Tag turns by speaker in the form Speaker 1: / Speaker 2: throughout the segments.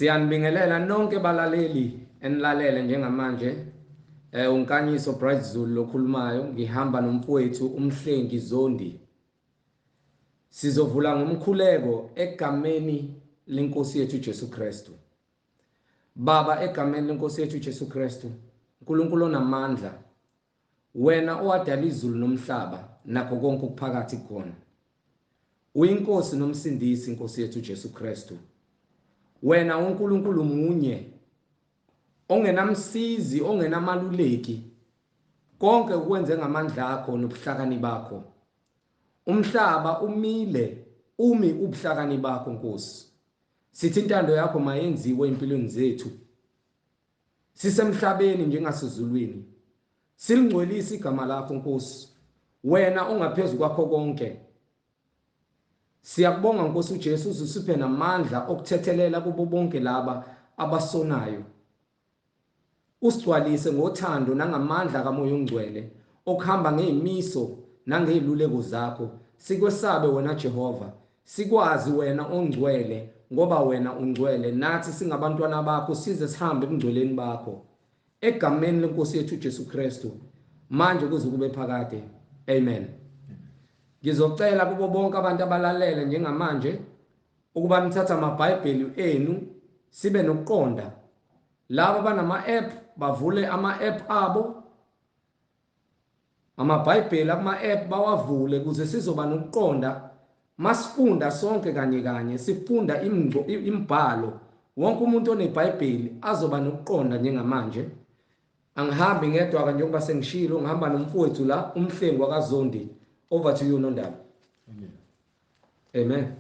Speaker 1: Siyanibingelela nonke balaleli enilalele njengamanje. Unkanyiso Bright Zulu lokhulumayo, ngihamba nomfowethu umhlengi Zondi. Sizovula ngomkhuleko egameni lenkosi yethu Jesu Kristu. Baba, egameni lenkosi yethu Jesu Kristu, uNkulunkulu onamandla, wena owadala izulu nomhlaba nakho konke okuphakathi khona. Uyinkosi nomsindisi inkosi yethu Jesu Kristu. Wena uNkulunkulu munye ongenamsizi, ongenamaluleki, konke ukwenze ngamandla akho nobuhlakani bakho. Umhlaba umile umi ubuhlakani bakho Nkosi. Sithi intando yakho mayenziwe empilweni zethu. Sisemhlabeni njengasezulwini. Silingcwelise igama lakho Nkosi. Wena ongaphezulu kwakho konke. Siyakubonga Nkosi uJesu usiphe namandla okuthethelela kubo bonke laba abasonayo. Usigcwalise ngothando nangamandla kaMoya oNgcwele okuhamba ngezimiso nangeluleko zakho. Sikwesabe wena Jehova, sikwazi wena ongcwele ngoba wena ungcwele, nathi singabantwana bakho size sihambe ebungcweleni bakho. Egameni lenkosi yethu Jesu Kristu, manje kuze kube phakade. Amen. Ngizocela kubo bonke abantu abalalele njengamanje ukuba nithatha amabhayibheli enu sibe nokuqonda. Laba banama-app bavule ama-app abo. Amabhayibheli ama-app bawavule ukuze sizoba nokuqonda. Masifunda sonke kanye kanye, sifunda imibhalo. Wonke umuntu onebhayibheli azoba nokuqonda njengamanje. Angihambi ngedwa njengoba sengishilo, ngihamba nomfowethu la umhlengi wakaZondi. Over to you Nondaba.
Speaker 2: Amen.
Speaker 1: Amen.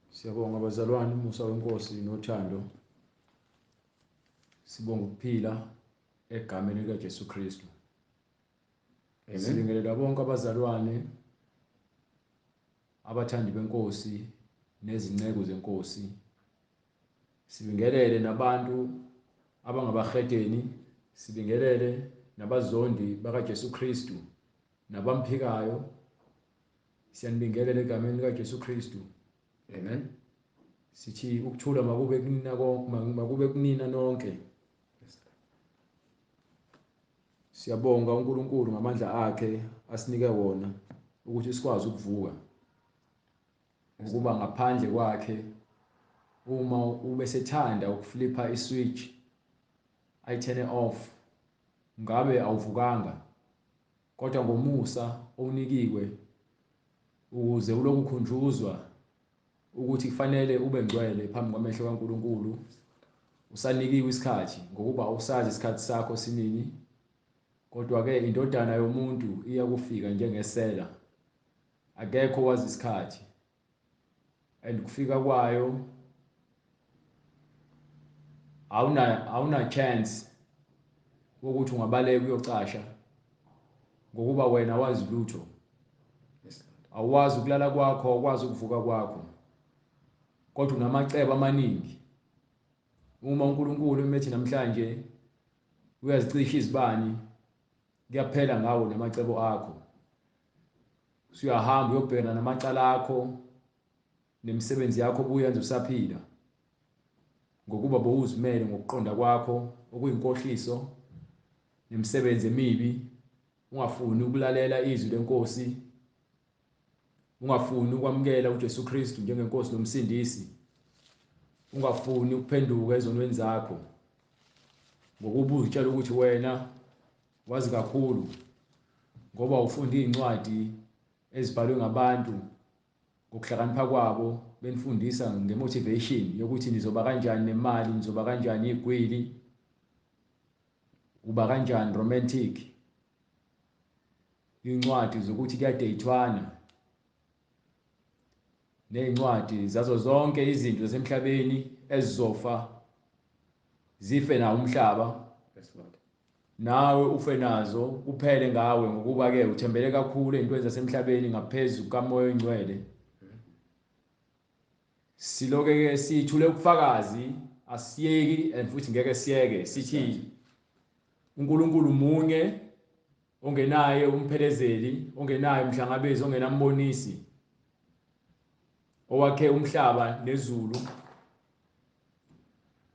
Speaker 2: Siyabonga bazalwane, umusa wenkosi nothando. Sibonga ukuphila egameni likaJesu Kristu.
Speaker 1: Amen.
Speaker 2: Sibingelela bonke abazalwane abathandi benkosi nezinceko zenkosi. Sibingelele nabantu abangabahedeni, sibingelele nabazondi bakaJesu Kristu nabamphikayo. Siyanibingelela egameni likaJesu Kristu.
Speaker 1: Amen.
Speaker 2: Sithi ukuthula makube kunina makube kunina nonke. Siyabonga uNkulunkulu ngamandla akhe asinike wona ukuthi sikwazi ukuvuka. Ukuba ngaphandle kwakhe uma ubesethanda ukuflipa iswitch ayithene off ngabe awuvukanga, kodwa ngomusa owunikiwe ukuze uloku khunjuzwa ukuthi kufanele ube ngcwele phambi kwamehlo kaNkulunkulu. Usanikiwe isikhathi ngokuba usazi isikhathi sakho sinini, kodwa ke indodana yomuntu iyakufika njengesela, akekho wazi isikhathi, and kufika kwayo awuna chance ukuthi ungabaleka uyocasha ngokuba wena wazi lutho. Awazi ukulala kwakho, awukwazi ukuvuka kwakho, kodwa unamacebo amaningi. Uma uNkulunkulu emethi namhlanje uyazicisha izibani, kuyaphela ngawo namacebo akho. Usuyahamba uyobhekana namacala akho nemisebenzi yakho obuyenza usaphila, ngokuba bowuzimele ngokuqonda kwakho okuyinkohliso nemisebenzi emibi. Ungafuni ukulalela izwi lenkosi, ungafuni ukwamukela uJesu Kristu njengenkosi nomsindisi, ungafuni ukuphenduka ezonweni zakho, ngokuba uzitshela ukuthi wena wazi kakhulu ngoba ufunda izincwadi ezibhalwe ngabantu ngokuhlakanipha kwabo, benifundisa ngemotivation yokuthi nizoba kanjani nemali, nizoba kanjani igwili, uba kanjani romantic, incwadi zokuthi kuyadeyithwana, nezincwadi zazo zonke izinto zasemhlabeni ezizofa zife na umhlaba. Nawe ufe nazo uphele ngawe, ngokuba ke uthembele kakhulu ezintweni zasemhlabeni ngaphezulu kaMoya oNgcwele. Siloke ke sithule ubufakazi, asiyeki and futhi ngeke siyeke, sithi uNkulunkulu munye ongenaye umphelezeli, ongenaye umhlangabezi, ongenambonisi, owakhe umhlaba nezulu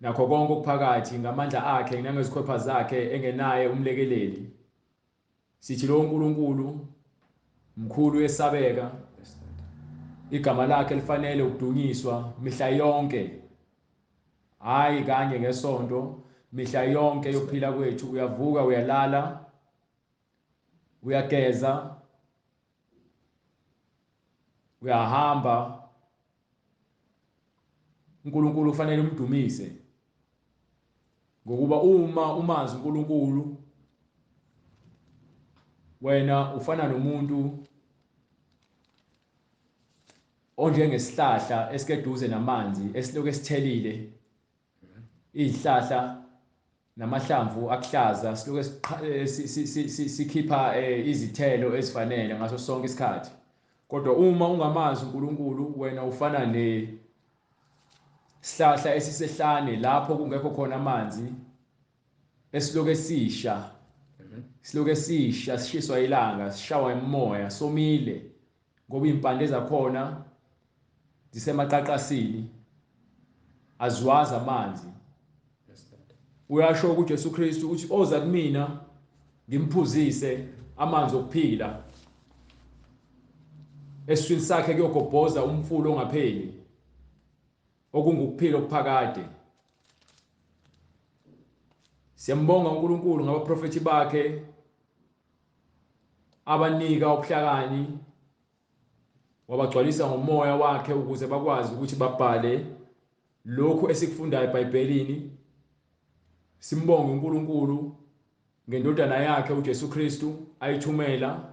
Speaker 2: nakho konke okuphakathi ngamandla akhe nangezikhwepha zakhe engenaye umlekeleli. Sithi lo uNkulunkulu mkhulu esabeka, igama lakhe lifanele ukudunyiswa mihla yonke, hayi kanye ngesonto, mihla yonke yokuphila kwethu. Uyavuka, uyalala, uyageza, uyahamba, uNkulunkulu kufanele umdumise, ngokuba uma umazi uNkulunkulu wena ufana nomuntu onjengesihlahla esikeduze namanzi esiloku esithelile, izihlahla namahlamvu akuhlaza siloku sikhipha izithelo ezifanele ngaso sonke isikhathi. Kodwa uma ungamazi uNkulunkulu wena ufana nesihlahla esisehlane lapho kungekho khona amanzi, esiloku esisha, siloku esisha, sishiswa ilanga, sishawa umoya, somile ngoba impande zakhona zisemaqaqasini, azwazi amanzi. Uyasho kuJesu Kristu uthi oza kumina ngimphuzise amanzi okuphila, eswini sakhe kuyogobhoza umfulo ongapheli, okungukuphila okuphakade. Siyambonga uNkulunkulu ngabaprofethi bakhe abanika ubuhlakani, wabagcwalisa ngomoya wakhe ukuze bakwazi ukuthi babhale lokhu esikufundayo eBhayibhelini. Simbonge uNkulunkulu ngendodana yakhe uJesu Kristu ayithumela,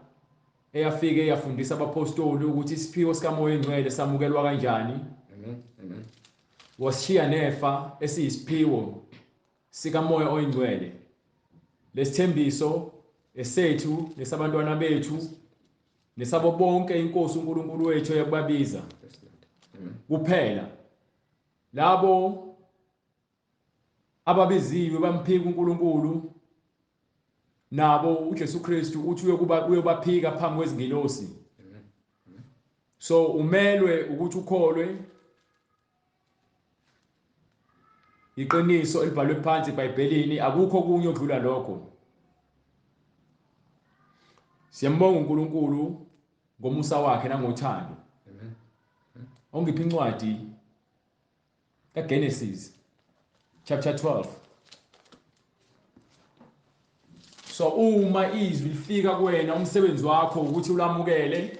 Speaker 2: eyafike yafundisa abapostoli ukuthi isiphiwo sikaMoya Engcwele samukelwa kanjani. Amen. Washiya nefa esiyisiphiwo sikaMoya Oyingcwele. Lesithembiso esethu nesabantwana bethu nesabo bonke inkosi uNkulunkulu wethu eyakubabiza kuphela labo ababiziwe bamphika uNkulunkulu, nabo uJesu Kristu uthi uyobaphika phambi kwezingilosi. So umelwe ukuthi ukholwe iqiniso elibhalwe phansi eBhayibhelini, akukho okunye okudlula lokho. Siyambonga uNkulunkulu ngomusa wakhe nangothando. Ongiphi incwadi kaGenesis chapter 12. So uma izwi lifika kuwena, umsebenzi wakho ukuthi ulamukele,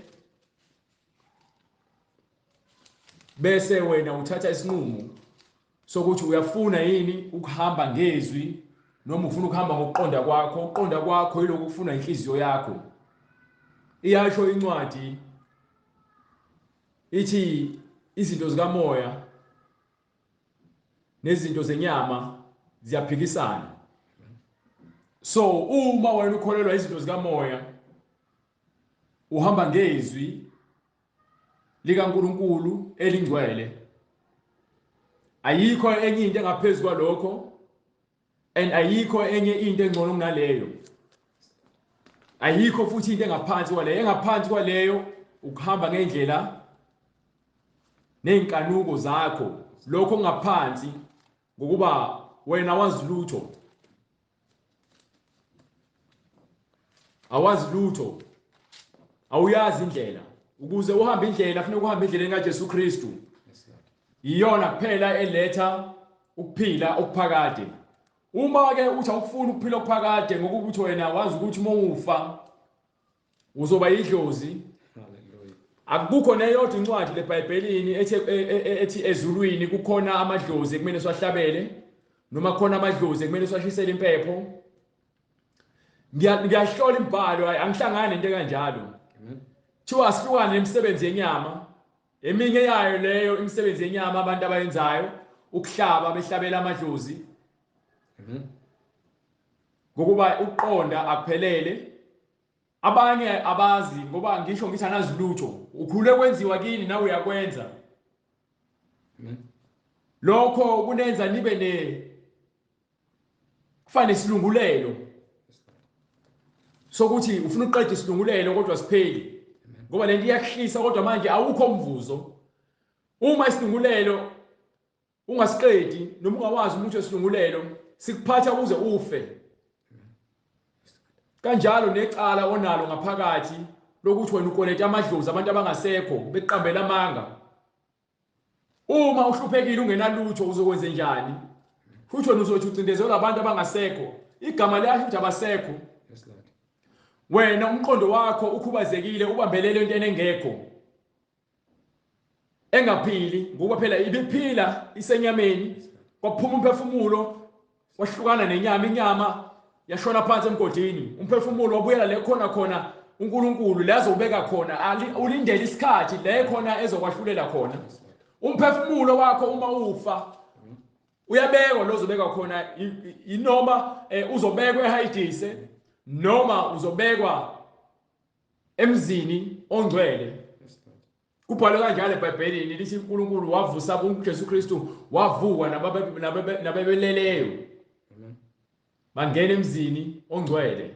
Speaker 2: bese wena uthatha isinqumo sokuthi uyafuna yini ukuhamba ngezwi noma ufuna ukuhamba ngokuqonda kwakho. Ukuqonda kwakho yilokho ukufuna inhliziyo yakho. Iyasho incwadi ithi izinto zikamoya nezinto zenyama ziyaphikisana. So uma wena ukholelwa izinto zikamoya, uhamba ngezwi likaNkulunkulu elingcwele, ayikho enye into engaphezulu kwalokho, and ayikho enye into engcono kunaleyo. Ayikho futhi into engaphansi kwaleyo. Engaphansi kwaleyo ukuhamba ngendlela nenkanuko zakho, lokho ngaphansi ngokuba wena awazi lutho. Awazi lutho, awuyazi indlela. Ukuze uhambe indlela kufanele uhambe endleleni kaJesu Kristu. Iyona kuphela eletha ukuphila okuphakade. Uma ke uthi awufuni ukuphila okuphakade ngokuba uthi wena wazi ukuthi uma ufa uzoba idlozi, akukho neyodwa incwadi leBhayibhelini ethi ezulwini kukhona amadlozi ekumele siwahlabele noma kukhona amadlozi ekumele siwashisele impepho. Ngiyahlola imibhalo, angihlangani nento kanjalo. Thiwa asihlukane nemisebenzi yenyama. Eminye yayo leyo imisebenzi yenyama abantu abayenzayo ukuhlaba, behlabela amadlozi. Ngokuba uqonda akuphelele. Abanye abazi ngoba ngisho ngithi anazi lutho. Ukhule kwenziwa kini nawe uyakwenza. Lokho kunenza nibe kufane isilungulelo sokuthi ufuna uqeda isilungulelo kodwa sipheli. Ngoba lento iyakuhlisa kodwa manje awukho umvuzo. Uma isilungulelo ungasiqedi noma ungawazi umuntu wesilungulelo sikuphatha ukuze ufe. Kanjalo necala onalo ngaphakathi lokuthi wena ukoleta amadlozi abantu abangasekho beqambela amanga. Uma uhluphekile ungenalutho uzokwenza njani? Futhi wena uzothi ucindezela abantu abangasekho. Igama liyasho ukuthi abasekho. Wena umqondo wakho ukhubazekile ubambelele into engekho. Engaphili ngoba phela ibiphila isenyameni kwaphuma umphefumulo wahlukana nenyama, inyama yashona phansi emgodini. Umphefumulo wabuyela le khona uNkulunkulu la azobeka khona, ulindele isikhathi le khona ezokwahlulela khona. Umphefumulo wakho uma ufa uyabekwa lo uzobeka khona, inoma uzobekwa eHadise noma uzobekwa emzini ongcwele. Kubhalwe kanjalo eBhayibhelini lithi uNkulunkulu wavusa uJesu Kristu, wavuka nababeleleyo bangena emzini ongcwele.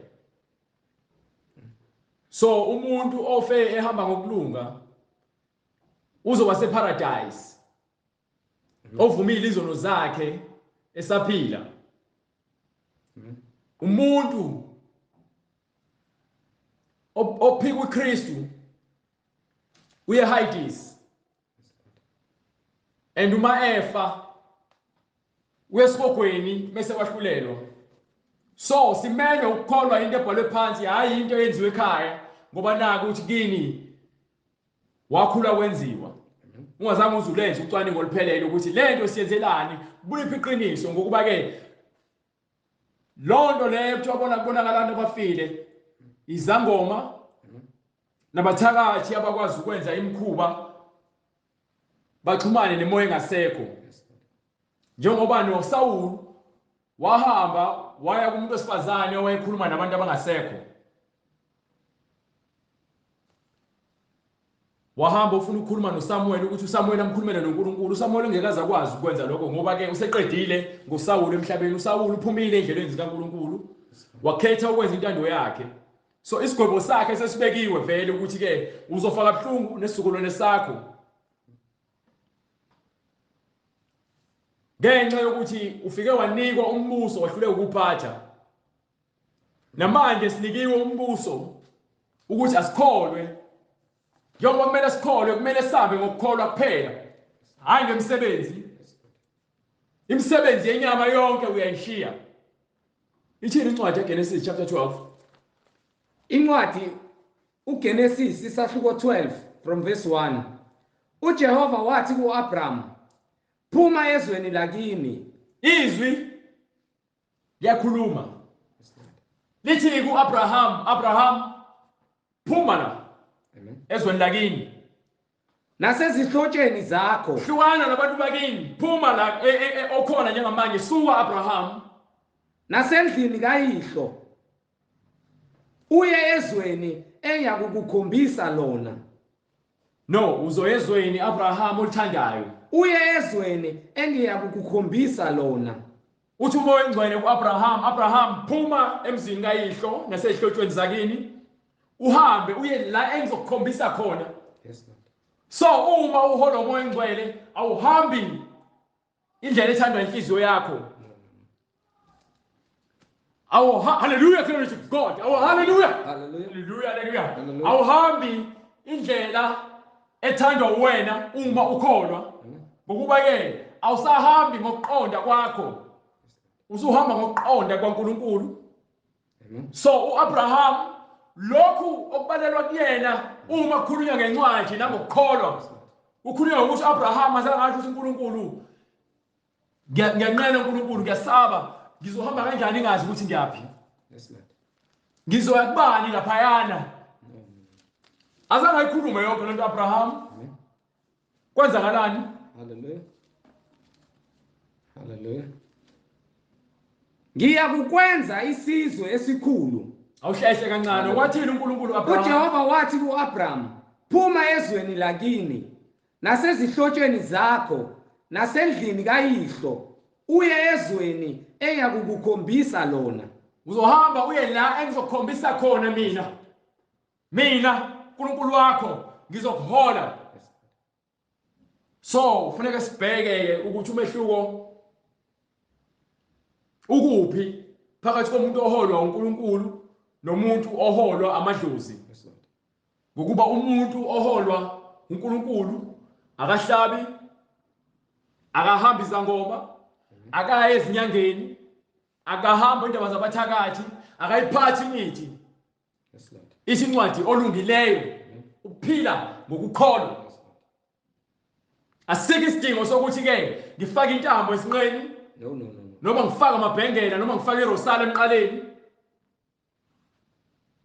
Speaker 2: So umuntu ofe ehamba ngokulunga uzoba separadise, ovumile izono zakhe esaphila. Umuntu ophika uKristu uye Hades, and uma efa uyesibogweni bese wahlulelwa. So simele ukukholwa into ebhalwe phansi, hayi into eyenziwe ekhaya, ngoba naku uthi kini wakhula wenziwa. Ungazange uzulenze ucwaningo oluphelele ukuthi lento siyenzelani, buliphi iqiniso, ngokuba ke lonto leyo kuthiwa kubonakala abantu abafile izangoma nabathakathi abakwazi ukwenza imikhuba baxhumane nemoya engasekho. Njengoba noSawuli wahamba waya kumuntu wesifazane owayekhuluma nabantu abangasekho. Wahamba ufuna ukukhuluma noSamuel ukuthi uSamuel amkhulumele noNkulunkulu. uSamuel ngeke akwazi ukwenza lokho ngoba ke useqedile ngoSawuli emhlabeni. uSawuli uphumile endleleni zikaNkulunkulu wakhetha ukwenza intando yakhe. So isigwebo sakhe sesibekiwe vele ukuthi ke uzofaka buhlungu nesizukulwane sakho ngenxa yokuthi ufike wanikwa umbuso wahluleka ukuphatha. Namanje sinikiwe umbuso ukuthi asikholwe. Njengoba kumele sikholwe, kumele sabe ngokukholwa kuphela, hayi ngemisebenzi. Imisebenzi yenyama yonke uyayishiya. Ithini incwadi yeGenesis chapter 12?
Speaker 1: Incwadi uGenesis isahluko 12 from verse 1. uJehova wathi kuAbraham, phuma ezweni lakini.
Speaker 2: Izwi liyakhuluma lithi kuAbraham, Abraham phuma la ezweni lakini
Speaker 1: nasezihlotsheni zakho.
Speaker 2: hlukana nabantu bakini, phuma la okhona njengamanje, suka Abraham,
Speaker 1: nasendlini kayihlo uye ezweni engiyakukukhombisa lona.
Speaker 2: No, uzoya ezweni Abraham olithandayo.
Speaker 1: Uye ezweni engiyakukukhombisa lona.
Speaker 2: Uthi umoya engcwele kuAbraham, Abraham phuma emzini kayihlo nasezihlotshweni zakini, uhambe uye la engizokukhombisa khona. So uma uhola umoya engcwele awuhambi indlela ethandwa inhliziyo yakho. Hallelujah, glory to God. Hallelujah. Hallelujah. Awuhambi indlela ethandwa wena uma ukholwa. Ngokuba ke awusahambi ngokuqonda kwakho. Usuhamba ngokuqonda kwaNkulunkulu. So uAbraham lokhu okubalelwa kuyena uma kukhulunywa ngencwadi nangokukholwa, ukhulunywa ukuthi Abraham asangathi uNkulunkulu, ngiyanqena uNkulunkulu, ngiyasaba, ngizohamba kanjani ngazi ukuthi ngiyaphi? Ngizoya kubani laphayana? Azange ayikhulume yonke lento Abraham. Kwenzakalani?
Speaker 1: Hallelujah. Ngiyakukwenza isizwe esikhulu.
Speaker 2: Awuhlehla kancane. Wathini uNkulunkulu Abraham?
Speaker 1: uJehova wathi kuAbraham, phuma ezweni lakini nasezihlotsheni zakho nasendlini kayihlo uye ezweni engiyakukukhombisa lona.
Speaker 2: Uzohamba uye la engizokukhombisa khona mina uNkulunkulu wakho ngizokuhola. So kufanele sibheke ukuthi umehluko ukuphi phakathi komuntu oholwa uNkulunkulu nomuntu oholwa amadlozi. Ngokuba umuntu oholwa uNkulunkulu akahlabi, akahambi izangoma, akaye ezinyangeni, akahamba indaba zabathakathi, akayiphathi imithi. Ithi incwadi olungileyo ukuphila ngokukholwa. Asikho isidingo sokuthi ke ngifake intambo esinqeni, noma ngifake amabhengela, noma ngifake irosala emqaleni.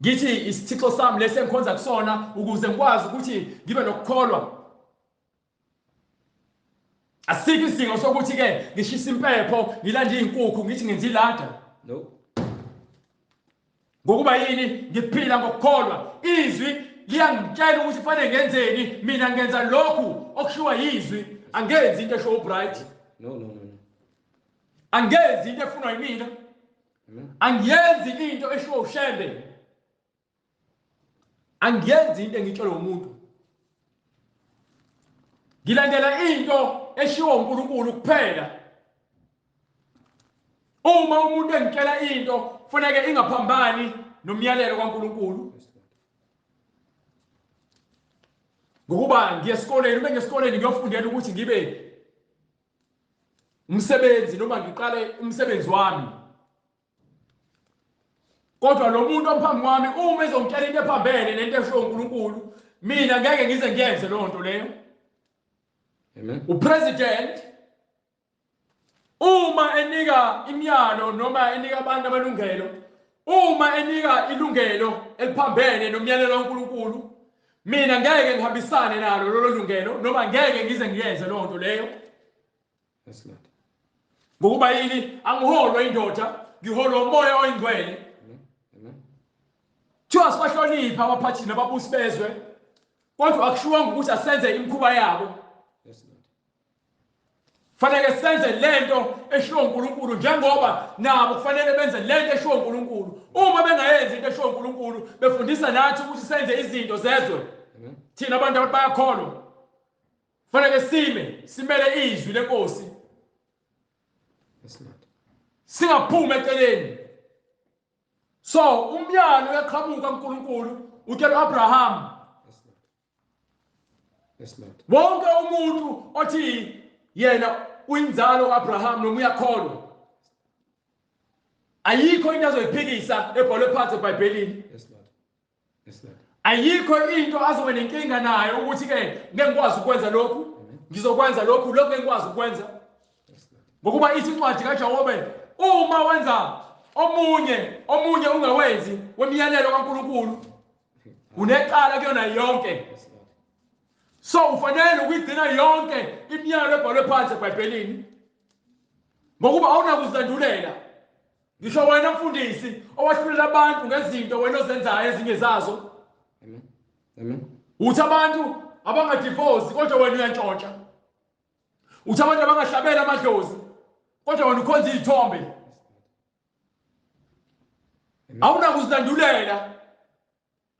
Speaker 2: Ngithi isithixo sami lesi engikhonza kusona ukuze ngikwazi ukuthi ngibe nokukholwa. Asikho isidingo sokuthi ke ngishisa impepho, ngilande izinkukhu, ngithi ngenza ilada. Ngokuba yini ngiphila ngokukholwa. Izwi liyangitshela ukuthi kufanele ngenzeni, mina ngenza lokhu okushiwa yizwi, angenzi into esho ubright. Angenzi into efunwa yimina. Angiyenzi into esho ushembe. Angiyenzi into engitshelwe umuntu. Ngilandela into eshiwo uNkulunkulu kuphela. Uma umuntu engitshela into kufanele ingaphambani nomyalelo kaNkulunkulu. Ngokuba ngiye esikoleni, uma ngiyesikoleni ngiyofundela ukuthi ngibe umsebenzi noma ngiqale umsebenzi wami. Kodwa lo muntu ophambi kwami uma ezongitshela into ephambene nento esho uNkulunkulu, mina ngeke ngize ngiyenze leyo nto leyo. Amen. Upresident uma enika imiyalo noma enika abantu amalungelo, uma enika ilungelo eliphambene nomyalelo kaNkulunkulu, mina ngeke ngihambisane nalo lolo lungelo noma ngeke ngize ngiyenze leyo nto leyo. Ngokuba yini angiholwa indoda, ngiholwa umoya oyingcwele. Thiwa sibahlonipha abaphathi nababusi bezwe, kodwa akushiwanga ukuthi asenze imikhuba yabo. Fanele senze lento eshiwo uNkulunkulu njengoba nabo kufanele benze lento eshiwo uNkulunkulu. Uma bengayenzi into eshiwo uNkulunkulu, befundisa nathi ukuthi senze izinto zezwe. Thina abantu bayakholwa. Fanele simele izwi lenkosi. Singaphuma eceleni. So umyalo yaqhamuka kaNkulunkulu utshela uAbraham. Wonke umuntu othi yena uyinzalo kaAbraham noma uyakholwa, ayikho into azoyiphikisa ebhalwe phansi eBhayibhelini. Ayikho into azobe nenkinga nayo ukuthi ke ngeke ngikwazi ukwenza lokhu, ngizokwenza lokhu engikwazi ukwenza. Ngokuba ithi incwadi kaJobe, uma wenza omunye ungawenzi wemiyalelo kaNkulunkulu, unecala kuyona yonke. So ufanele ukuyigcina yonke imiyalelo ebhalwe phansi eBhayibhelini. Ngokuba awunakuzandulela. Ngisho wena mfundisi owahlulela abantu ngezinto wena ozenzayo ezingezazo. Amen. Uthi abantu abangadivorce kodwa wena uyantshontsha. Uthi abantu abangahlabela amadlozi kodwa wena ukhonza izithombe. Awunakuzandulela.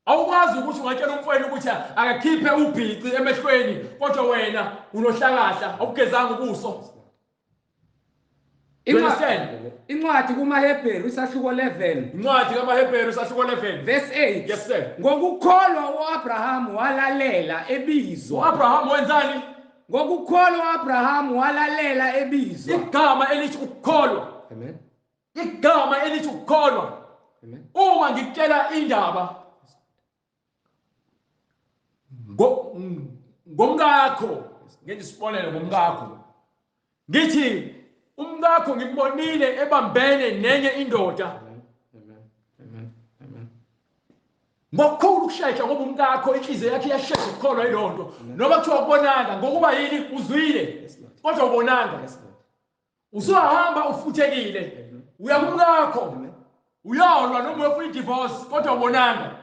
Speaker 2: Awukwazi ukuthi ungatshela umfowenu ukuthi akakhiphe ubhici emehlweni kodwa wena unohlakahla awugezanga ubuso.
Speaker 1: Incwadi kumaHebheru isahluko 11.
Speaker 2: Incwadi kaMahebheru isahluko 11
Speaker 1: verse 8.
Speaker 2: Yes sir.
Speaker 1: Ngokukholwa uAbraham walalela ebizwa.
Speaker 2: uAbraham wenzani?
Speaker 1: Ngokukholwa uAbraham walalela ebizwa.
Speaker 2: Igama elithi ukukholwa.
Speaker 1: Amen.
Speaker 2: Igama elithi ukukholwa.
Speaker 1: Amen.
Speaker 2: Uma ngikutshela indaba ngomkakho, ngenze isibonelo ngomkakho, ngithi umkakho ngimbonile ebambene nenye indoda. Ngokukhulu ukushesha ngoba umkakho inhliziyo yakhe iyashesha ukukholwa yileyo nto, noma kuthiwa ubonanga ngokuba yini uzwile kodwa ubonanga. Usahamba ufuthekile, uya kumkakho uyolwa noma uyofuna idivorce kodwa ubonanga,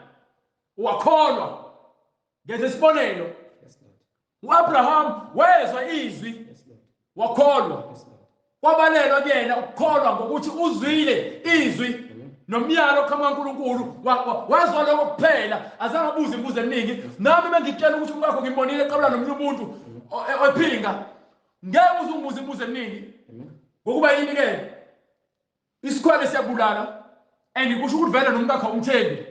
Speaker 2: wakholwa. Ngenze isibonelo, uAbraham wezwa izwi wakholwa. Kwabalelwa kuyena ukukholwa ngokuthi uzwile izwi nomyalo kaNkulunkulu, wazwa lokho kuphela, azange abuze imibuzo eminingi. Nami mengitshela ukuthi umkakho ngimbonile eqabula nomunye umuntu, ophinga ngeke uzungibuza imibuzo eminingi ngokuba yini ke isikhwele siyabulala and kusho ukuthi vele nomuntu akho umthembi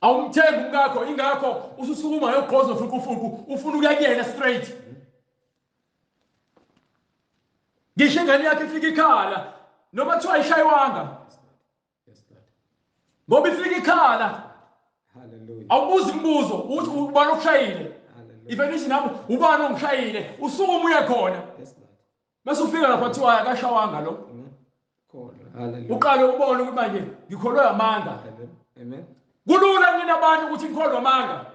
Speaker 2: awumthembi umkakho ingakho ususukuma yogqoza ufukufuku ufuna ukuya kuyena straight ngisho ingane yakhe ifika ikhala noma kuthiwa ayishayiwanga ngoba ifika ikhala awubuzi imibuzo uthi ubani okushayile even ithi nami ubani ongishayile usuke ubuye khona bese ufika lapha kuthiwa akashawanga lo uqale ubone ukuthi manje ngikholwe amanga
Speaker 1: Amen.
Speaker 2: kulula mina abantu ukuthi ngikholwe amanga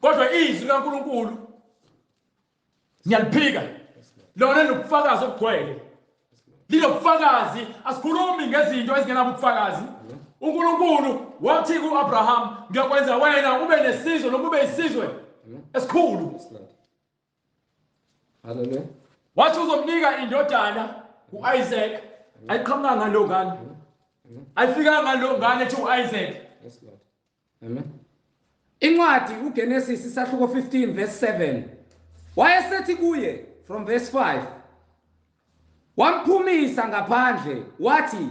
Speaker 2: kodwa izwi likaNkulunkulu ngiyaliphika lona linobufakazi obugcwele linobufakazi asikhulumi ngezinto ezingenabo ubufakazi uNkulunkulu wathi ku-Abraham ngiyakwenza wena ube nesizwe noma ube isizwe esikhulu
Speaker 1: Hallelujah.
Speaker 2: wathi uzomnika indodana u-Isaac ayiqhamuka ngalo ngane ayifika ngalo ngane ethi u-Isaac.
Speaker 1: Yes, Lord. Amen. Incwadi uGenesis isahluko 15 verse 7 wayesethi kuye from verse 5 wamphumisa ngaphandle wathi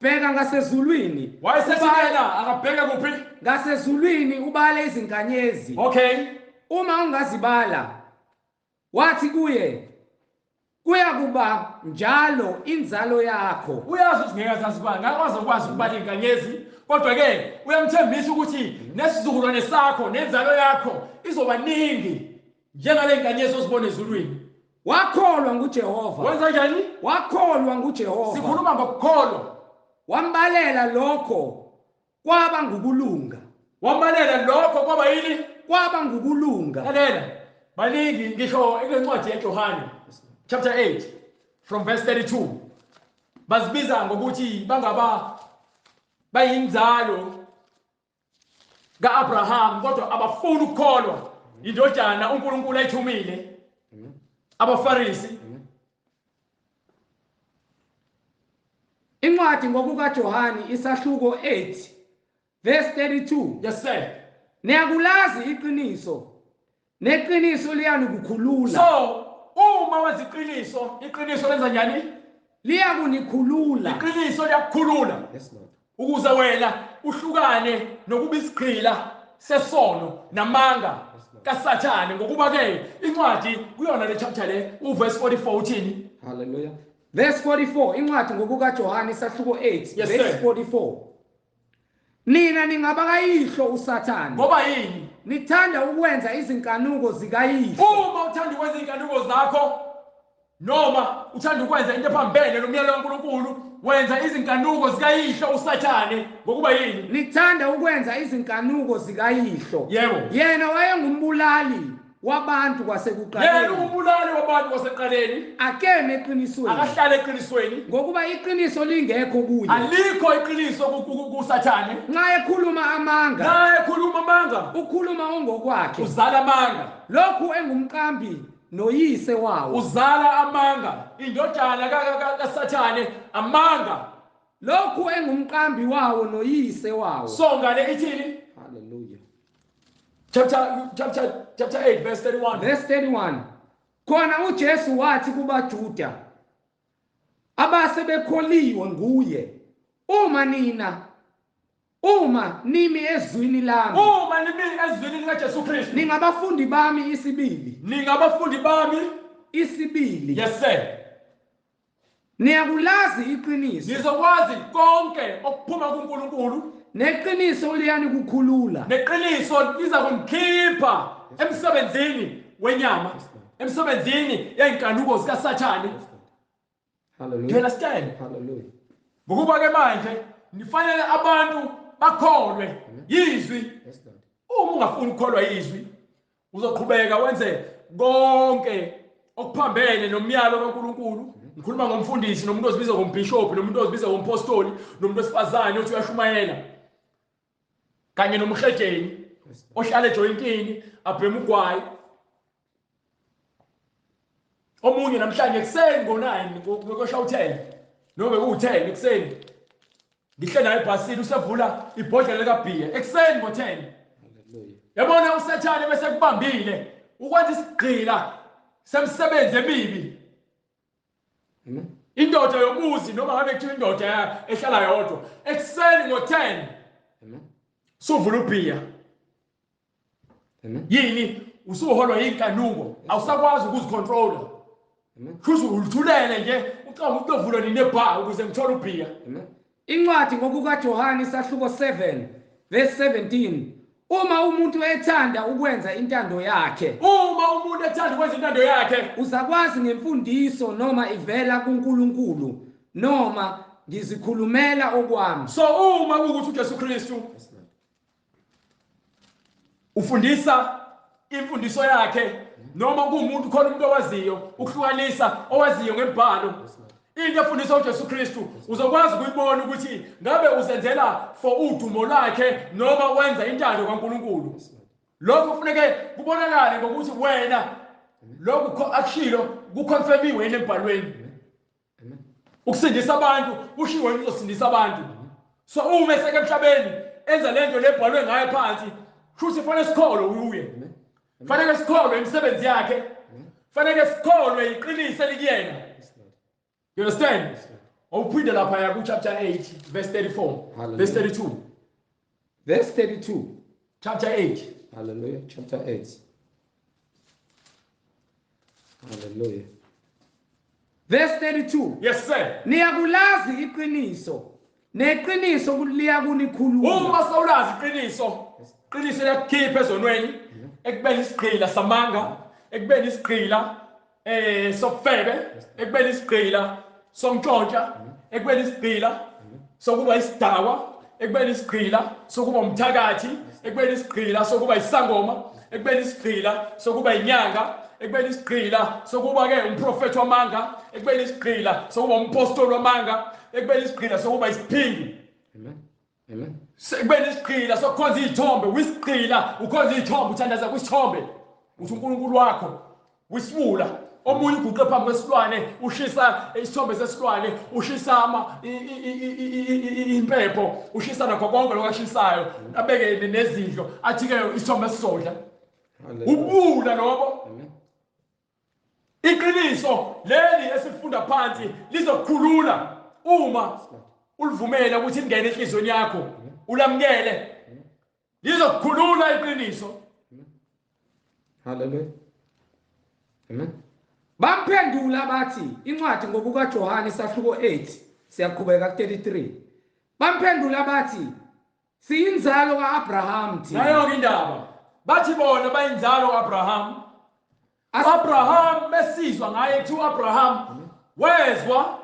Speaker 1: bheka ngasezulwini
Speaker 2: Wayesethi yena akabheke kuphi?
Speaker 1: ngasezulwini ubale izinkanyezi.
Speaker 2: Okay.
Speaker 1: Uma ungazibala wathi kuye kuya kuba njalo inzalo yakho.
Speaker 2: Uyazi ukuthi ngeke azazibala ngakwazi ukwazi ukubala inkanyezi kodwa ke uyamthembisa ukuthi nesizukulwane sakho nenzalo yakho izoba ningi njengale nkanyezi osibona ezulwini.
Speaker 1: Wakholwa nguJehova.
Speaker 2: Wenza njani?
Speaker 1: Wakholwa nguJehova.
Speaker 2: Sikhuluma ngokukholwa.
Speaker 1: Wambalela lokho kwaba ngukulunga.
Speaker 2: Wambalela lokho kwaba yini?
Speaker 1: Kwaba ngukulunga.
Speaker 2: Lalela baningi ngisho encwadi yeJohane chapter 8 from verse 32 bazibiza ngokuthi bangaba bayinzalo kaAbraham kodwa abafuna ukukholwa indodana uNkulunkulu ayithumile abafarisi.
Speaker 1: Incwadi ngokukaJohane isahluko 8 verse 32.
Speaker 2: Yes sir.
Speaker 1: Niyakulazi iqiniso neqiniso liyanukukhulula.
Speaker 2: So uma wazi iqiniso lenza njani?
Speaker 1: Liyakunikhulula.
Speaker 2: Iqiniso liyakukhulula.
Speaker 1: Yes Lord.
Speaker 2: Ukuze wena uhlukane nokuba isiqhila sesono namanga kaSathane ngokuba ke incwadi kuyona le chapter le uverse 44 uthini?
Speaker 1: Hallelujah. Verse 44 incwadi ngokukaJohane isahluko 8
Speaker 2: Yes,
Speaker 1: verse
Speaker 2: sir.
Speaker 1: 44. Nina ningabakayihlo uSathane.
Speaker 2: Ngoba yini?
Speaker 1: Nithanda ukwenza izinkanuko zikayihlo.
Speaker 2: Uma uthanda ukwenza inkanuko zakho noma uthanda ukwenza into ephambene nomyalo kaNkulunkulu wenza izinkanuko zikayihlo uSathane ngokuba yini?
Speaker 1: Nithanda ukwenza izinkanuko zikayihlo.
Speaker 2: Yebo.
Speaker 1: Yena wayengumbulali wabantu kwasekuqaleni.
Speaker 2: Yena umbulali wabantu kwaseqaleni.
Speaker 1: Akeme eqinisweni.
Speaker 2: Akahlala eqinisweni.
Speaker 1: Ngokuba iqiniso lingekho kuye.
Speaker 2: Alikho iqiniso kuSathane.
Speaker 1: Nxa ekhuluma amanga.
Speaker 2: Naye ekhuluma amanga.
Speaker 1: Ukhuluma ongokwakhe.
Speaker 2: Uzala amanga.
Speaker 1: Lokhu engumqambi noyise wawo.
Speaker 2: Uzala amanga. Indodana kaSathane amanga.
Speaker 1: Lokhu engumqambi wawo noyise wawo.
Speaker 2: So ngale ithini?
Speaker 1: Hallelujah.
Speaker 2: Chapter 8 verse 31.
Speaker 1: Verse 31. Khona uJesu wathi kubaJuda abase bekholiwe nguye uma nimi ezwini lami.
Speaker 2: Uma nimi ezwini likaJesu Kristu.
Speaker 1: Ningabafundi bami isibili.
Speaker 2: Ningabafundi bami
Speaker 1: isibili.
Speaker 2: Yes sir.
Speaker 1: Niyakulazi iqiniso.
Speaker 2: Nizokwazi konke okuphuma kuNkulunkulu.
Speaker 1: Neqiniso liyanikukhulula.
Speaker 2: Neqiniso liza kumkhipha emsebenzini wenyama, emsebenzini yeinkanuko zikaSathane.
Speaker 1: Hallelujah.
Speaker 2: You understand?
Speaker 1: Hallelujah.
Speaker 2: Ngokuba ke manje nifanele abantu bakholwe yizwi. Uma ungafuni ukukholwa yizwi uzoqhubeka wenze konke okuphambene nomyalo kaNkulunkulu. Ngikhuluma ngomfundisi nomuntu ozibiza ngombishop nomuntu ozibiza ngompostoli nomuntu wesifazane othi uyashumayela kanye nomhedeni ohlala ejointini abhema ugwayi. Omunye namhlanje ekseni ngo9 ngoshawuthela noma ku10 ekseni ngihle naye ebhasini usevula ibhodlela likaBhiya ekseni ngo10 Yabona usathane bese kubambile ukwenza isigqila semsebenzi emibi.
Speaker 1: Amen.
Speaker 2: Indoda yomuzi noma ngabe kuthiwa indoda ehlala yodwa ekuseni ngo-10
Speaker 1: Amen.
Speaker 2: suvula ubhiya.
Speaker 1: Amen.
Speaker 2: Yini usuholwa inkanuko awusakwazi ukuzicontrola.
Speaker 1: Amen.
Speaker 2: Kusho ulithulele nje ucanga ukuthi ovula nini ebar ukuze ngithole ubhiya.
Speaker 1: Amen. Incwadi ngokukaJohane isahluko 7 verse 17. Uma umuntu ethanda ukwenza intando yakhe,
Speaker 2: Uma umuntu ethanda ukwenza intando yakhe,
Speaker 1: uzakwazi ngemfundiso noma ivela kuNkulunkulu noma ngizikhulumela okwami.
Speaker 2: so uma ukuthi uJesu Kristu ufundisa imfundiso yakhe noma kuumuntu khona umuntu owaziyo ukuhlukanisa owaziyo ngemibhalo, into efundisa uJesu Kristu uzokwazi ukuyibona ukuthi ngabe uzenzela for udumo lwakhe noma wenza intando kaNkulunkulu. Lokho kufuneke kubonakale ngokuthi wena lokho akushilo kuconfirmiwe embhalweni. Ukusindisa abantu kushiwo uzosindisa abantu. So uma eseke emhlabeni enza lento lebhalwe ngayo phansi, kusho fanele sikholwe uye. Fanele sikholwe imisebenzi yakhe. Fanele sikholwe iqiniso elikuyena. You understand? Awuphinde lapha ya ku chapter 8 verse 34.
Speaker 1: Hallelujah.
Speaker 2: Verse 32.
Speaker 1: Verse 32.
Speaker 2: Chapter 8.
Speaker 1: Hallelujah. Chapter 8. Hallelujah. Verse 32.
Speaker 2: Yes sir.
Speaker 1: Niyakulazi iqiniso. Neqiniso liyakunikhulula.
Speaker 2: Uma sawulazi iqiniso, iqiniso liyakukhipha ezonweni, ekubeni isigqila samanga, ekubeni isigqila sokufebe, ekubeni isigqila somtshontsha, ekubeni isigqila sokuba isidakwa, ekubeni isigqila sokuba umthakathi, ekubeni isigqila sokuba isangoma, ekubeni isigqila sokuba inyanga, ekubeni isigqila sokuba ke umprofeti wamanga, ekubeni isigqila sokuba umpostoli wamanga, ekubeni isigqila sokuba isiphingi.
Speaker 1: Amen. Amen.
Speaker 2: Sekubeni isigqila sokukhonza izithombe, wisigqila ukhonza izithombe uthandaza kwisithombe. Uthi uNkulunkulu wakho wisibula, omunye uguqe phambi kwesilwane, ushisa isithombe sesilwane, ushisa impepho, ushisa nakho konke lokashisayo, abeke nezindlo, athi ke isithombe esizodla. Ubula lobo.
Speaker 1: Amen.
Speaker 2: Iqiniso leli esifunda phansi lizokukhulula uma ulivumela ukuthi lingene enhlizweni yakho, ulamkele. Lizokukhulula iqiniso.
Speaker 1: Hallelujah. Amen. Bamphendula bathi, incwadi ngokukaJohane isahluko 8 siyaqhubeka ku 33. Bamphendula bathi, siyinzalo kaAbraham thina.
Speaker 2: Nayo indaba. Bathi bona bayinzalo kaAbraham. Abraham besizwa ngaye ethi uAbraham wezwa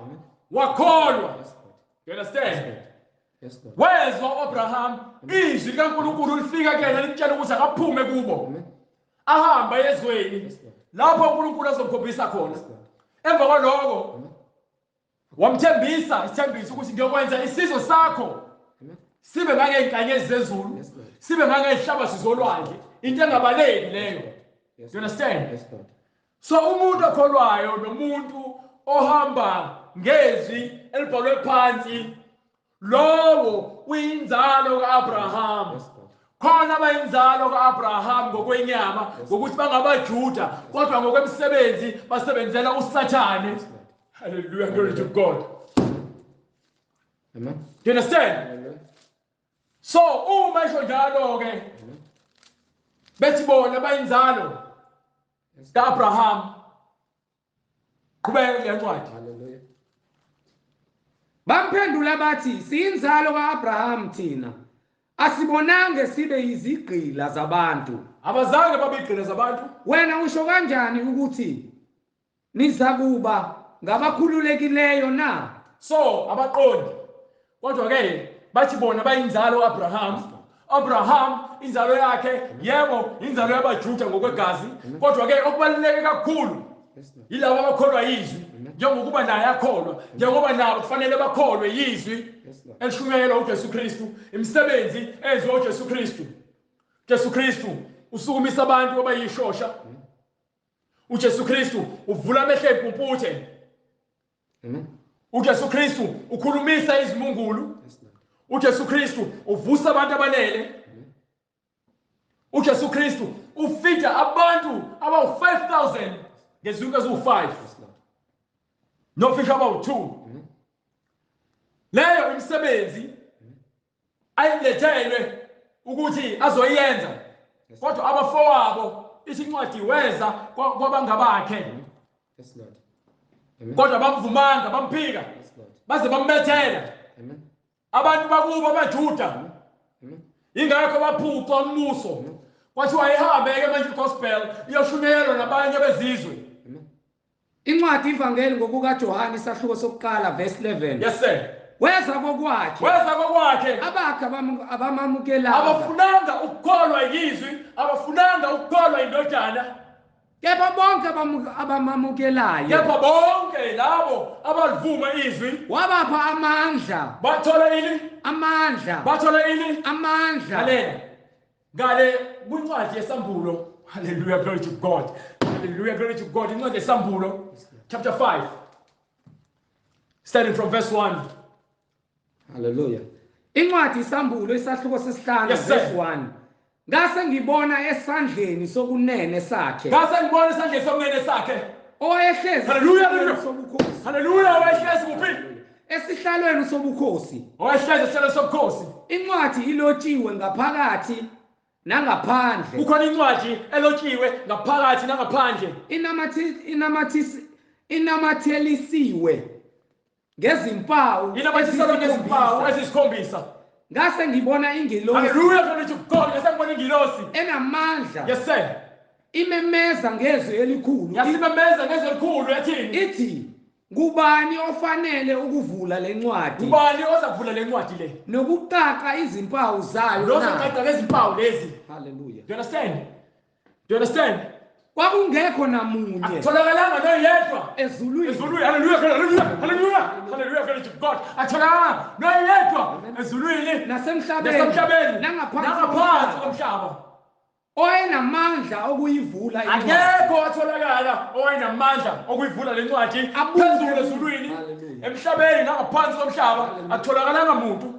Speaker 2: wakholwa. You understand?
Speaker 1: Yes, Lord.
Speaker 2: Wezwa uAbraham izwi likaNkulunkulu lifika kuyena litshela ukuthi akaphume kubo. Ahamba ezweni lapho uNkulunkulu azomkhombisa khona. Emva kwaloko wamthembisa isithembiso ukuthi ngiyokwenza isizwe sakho sibe ngangeenkanyezi zezulu, sibe ngangeenhlaba zolwandle, into engabaleki leyo. You understand?
Speaker 1: Yes, Lord.
Speaker 2: So umuntu okholwayo nomuntu ohamba ngezwi elibhalwe phansi, lowo uyinzalo kaAbraham.
Speaker 1: Yes, Lord.
Speaker 2: Khona abayinzalo kaAbraham ngokwenyama, ngokuthi bangabaJuda, kodwa ngokwemsebenzi basebenzela uSathane. Hallelujah, glory to God.
Speaker 1: Amen.
Speaker 2: Do you understand?
Speaker 1: Hallelujah.
Speaker 2: So uma isho njalo ke bethi bona bayinzalo kaAbraham, qhubeka lencwadi.
Speaker 1: Hallelujah. Bamphendula bathi, siyinzalo kaAbraham thina. Asibonange sibe yizigqila zabantu.
Speaker 2: Abazange babigqila zabantu.
Speaker 1: Wena usho kanjani ukuthi nizakuba ngabakhululekileyo na?
Speaker 2: So abaqondi. Kodwa ke bathi bona bayinzalo kaAbraham. Abraham inzalo yakhe yebo inzalo yabaJuda ngokwegazi, kodwa ke okubaluleke kakhulu yilabo abakholwa yizwi, njengokuba naye akholwa, njengoba nabo kufanele bakholwe yizwi elishunyayelwa uJesu Kristu, imisebenzi eyenziwa uJesu Kristu. uJesu Kristu usukumisa abantu abayishosha. uJesu Kristu uvula amehlo empumputhe. uJesu Kristu ukhulumisa izimungulu. uJesu Kristu uvusa abantu abalele. uJesu Kristu ufida abantu abawu 5,000 ngezinto eziwu5 nofisha abawu2. Leyo imisebenzi ayilethelwe ukuthi azoyenza, kodwa abafowabo isincwadi weza kwabangabakhe.
Speaker 1: Yes, Lord. Amen.
Speaker 2: Kodwa bamvumanga bamphika
Speaker 1: Yes, Lord.
Speaker 2: baze bambethela.
Speaker 1: Amen.
Speaker 2: Abantu bakubo abaJuda
Speaker 1: Amen.
Speaker 2: ingakho baphucwa umbuso, kwathiwa ihambe-ke manje igospel iyoshunyelwa nabanye bezizwe.
Speaker 1: Amen. Incwadi ivangeli ngokukaJohane isahluko sokuqala verse 11.
Speaker 2: Yes sir.
Speaker 1: Weza kokwakhe abakhe abamamukelayo,
Speaker 2: abafunanga ukukholwa yizwi, abafunanga ukukholwa indodana,
Speaker 1: kepha bonke abamamukelayo,
Speaker 2: kepha bonke labo abalivuma izwi
Speaker 1: wabapha amandla.
Speaker 2: bathola ini?
Speaker 1: Amandla.
Speaker 2: Bathola ini?
Speaker 1: Amandla.
Speaker 2: Ngale kwincwadi yesambulo. Hallelujah, glory to God. Hallelujah, glory to God. Incwadi yesambulo chapter 5 starting from verse 1.
Speaker 1: Hallelujah. Incwadi isambulo isahluko sesihlanu
Speaker 2: Yes, sir.
Speaker 1: verse 1. Ngase ngibona esandleni sokunene sakhe
Speaker 2: Ngase ngibona esandleni sokunene sakhe.
Speaker 1: owayehlezi
Speaker 2: Hallelujah,
Speaker 1: esihlalweni
Speaker 2: hallelujah.
Speaker 1: sobukhosi.
Speaker 2: Hallelujah, owayehlezi kuphi?
Speaker 1: Esihlalweni sobukhosi.
Speaker 2: Owayehlezi esihlalweni sobukhosi.
Speaker 1: Incwadi ilotshiwe ngaphakathi nangaphandle.
Speaker 2: Kukhona incwadi elotshiwe ngaphakathi nangaphandle.
Speaker 1: Inamathelisiwe ngezimpawu
Speaker 2: ezisikhombisa.
Speaker 1: Ngase ngibona ingilosi.
Speaker 2: Hallelujah, glory to God. Ngase ngibona ingilosi
Speaker 1: enamandla.
Speaker 2: Yes sir.
Speaker 1: Imemeza ngezwi elikhulu.
Speaker 2: Yasimemeza ngezwi elikhulu yathini?
Speaker 1: Ithi ngubani ofanele ukuvula lencwadi?
Speaker 2: Ngubani ozavula lencwadi le?
Speaker 1: Nokuqaqa izimpawu zayo na?
Speaker 2: Nokuqaqa lezimpawu lezi.
Speaker 1: Hallelujah.
Speaker 2: Do you understand? Do you understand?
Speaker 1: Kwakungekho namunye
Speaker 2: Atholakalanga noyedwa
Speaker 1: ezulwini.
Speaker 2: Hallelujah, hallelujah, hallelujah, hallelujah, glory to God. Atholakala noyedwa ezulwini
Speaker 1: nasemhlabeni
Speaker 2: nangaphansi komhlaba
Speaker 1: oyenamandla okuyivula incwadi.
Speaker 2: akekho atholakala owayenamandla okuyivula lencwadi phezulu ezulwini, emhlabeni nangaphansi komhlaba. Atholakalanga muntu.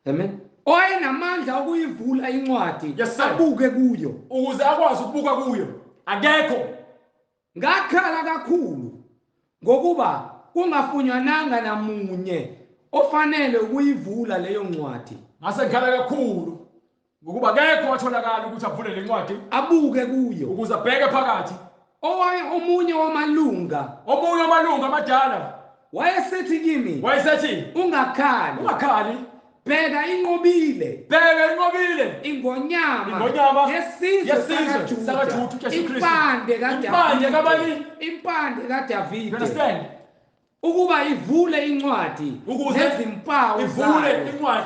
Speaker 1: Amen. Oyenamandla okuyivula incwadi
Speaker 2: Yes, sir.
Speaker 1: abuke kuyo
Speaker 2: Ukuze akwazi ukubuka kuyo akekho.
Speaker 1: Ngakhala kakhulu ngokuba kungafunywananga namunye ofanele ukuyivula leyo ncwadi.
Speaker 2: Ngase ngikhala kakhulu ngokuba akekho watholakala ukuthi avule lencwadi
Speaker 1: Abuke kuyo
Speaker 2: ukuze abheke phakathi.
Speaker 1: omunye wamalunga
Speaker 2: Amadala
Speaker 1: wayesethi kimi,
Speaker 2: wayesethi
Speaker 1: ungakhali, bheka inqobile ingonyama yesizwe sakaJuda, impande kaDavide, ukuba ivule incwadi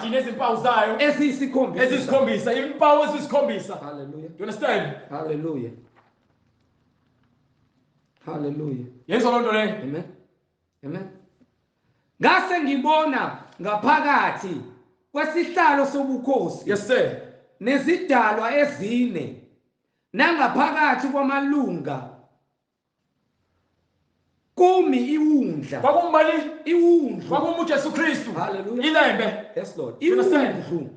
Speaker 2: nezimpawu zayo ezisikhombisa. Impawu ezisikhombisa.
Speaker 1: Hallelujah.
Speaker 2: You understand?
Speaker 1: Hallelujah. Hallelujah.
Speaker 2: Yenza loo nto leyo.
Speaker 1: Amen. Amen. Ngase ngibona ngaphakathi kwesihlalo sobukhosi.
Speaker 2: Yes sir.
Speaker 1: Nezidalwa ezine nangaphakathi kwamalunga kumi iwundla.
Speaker 2: Kwakumbali
Speaker 1: Iwundlu.
Speaker 2: kwakumuJesu Kristu.
Speaker 1: Hallelujah.
Speaker 2: Ilembe.
Speaker 1: Yes Lord.
Speaker 2: Iwundlu.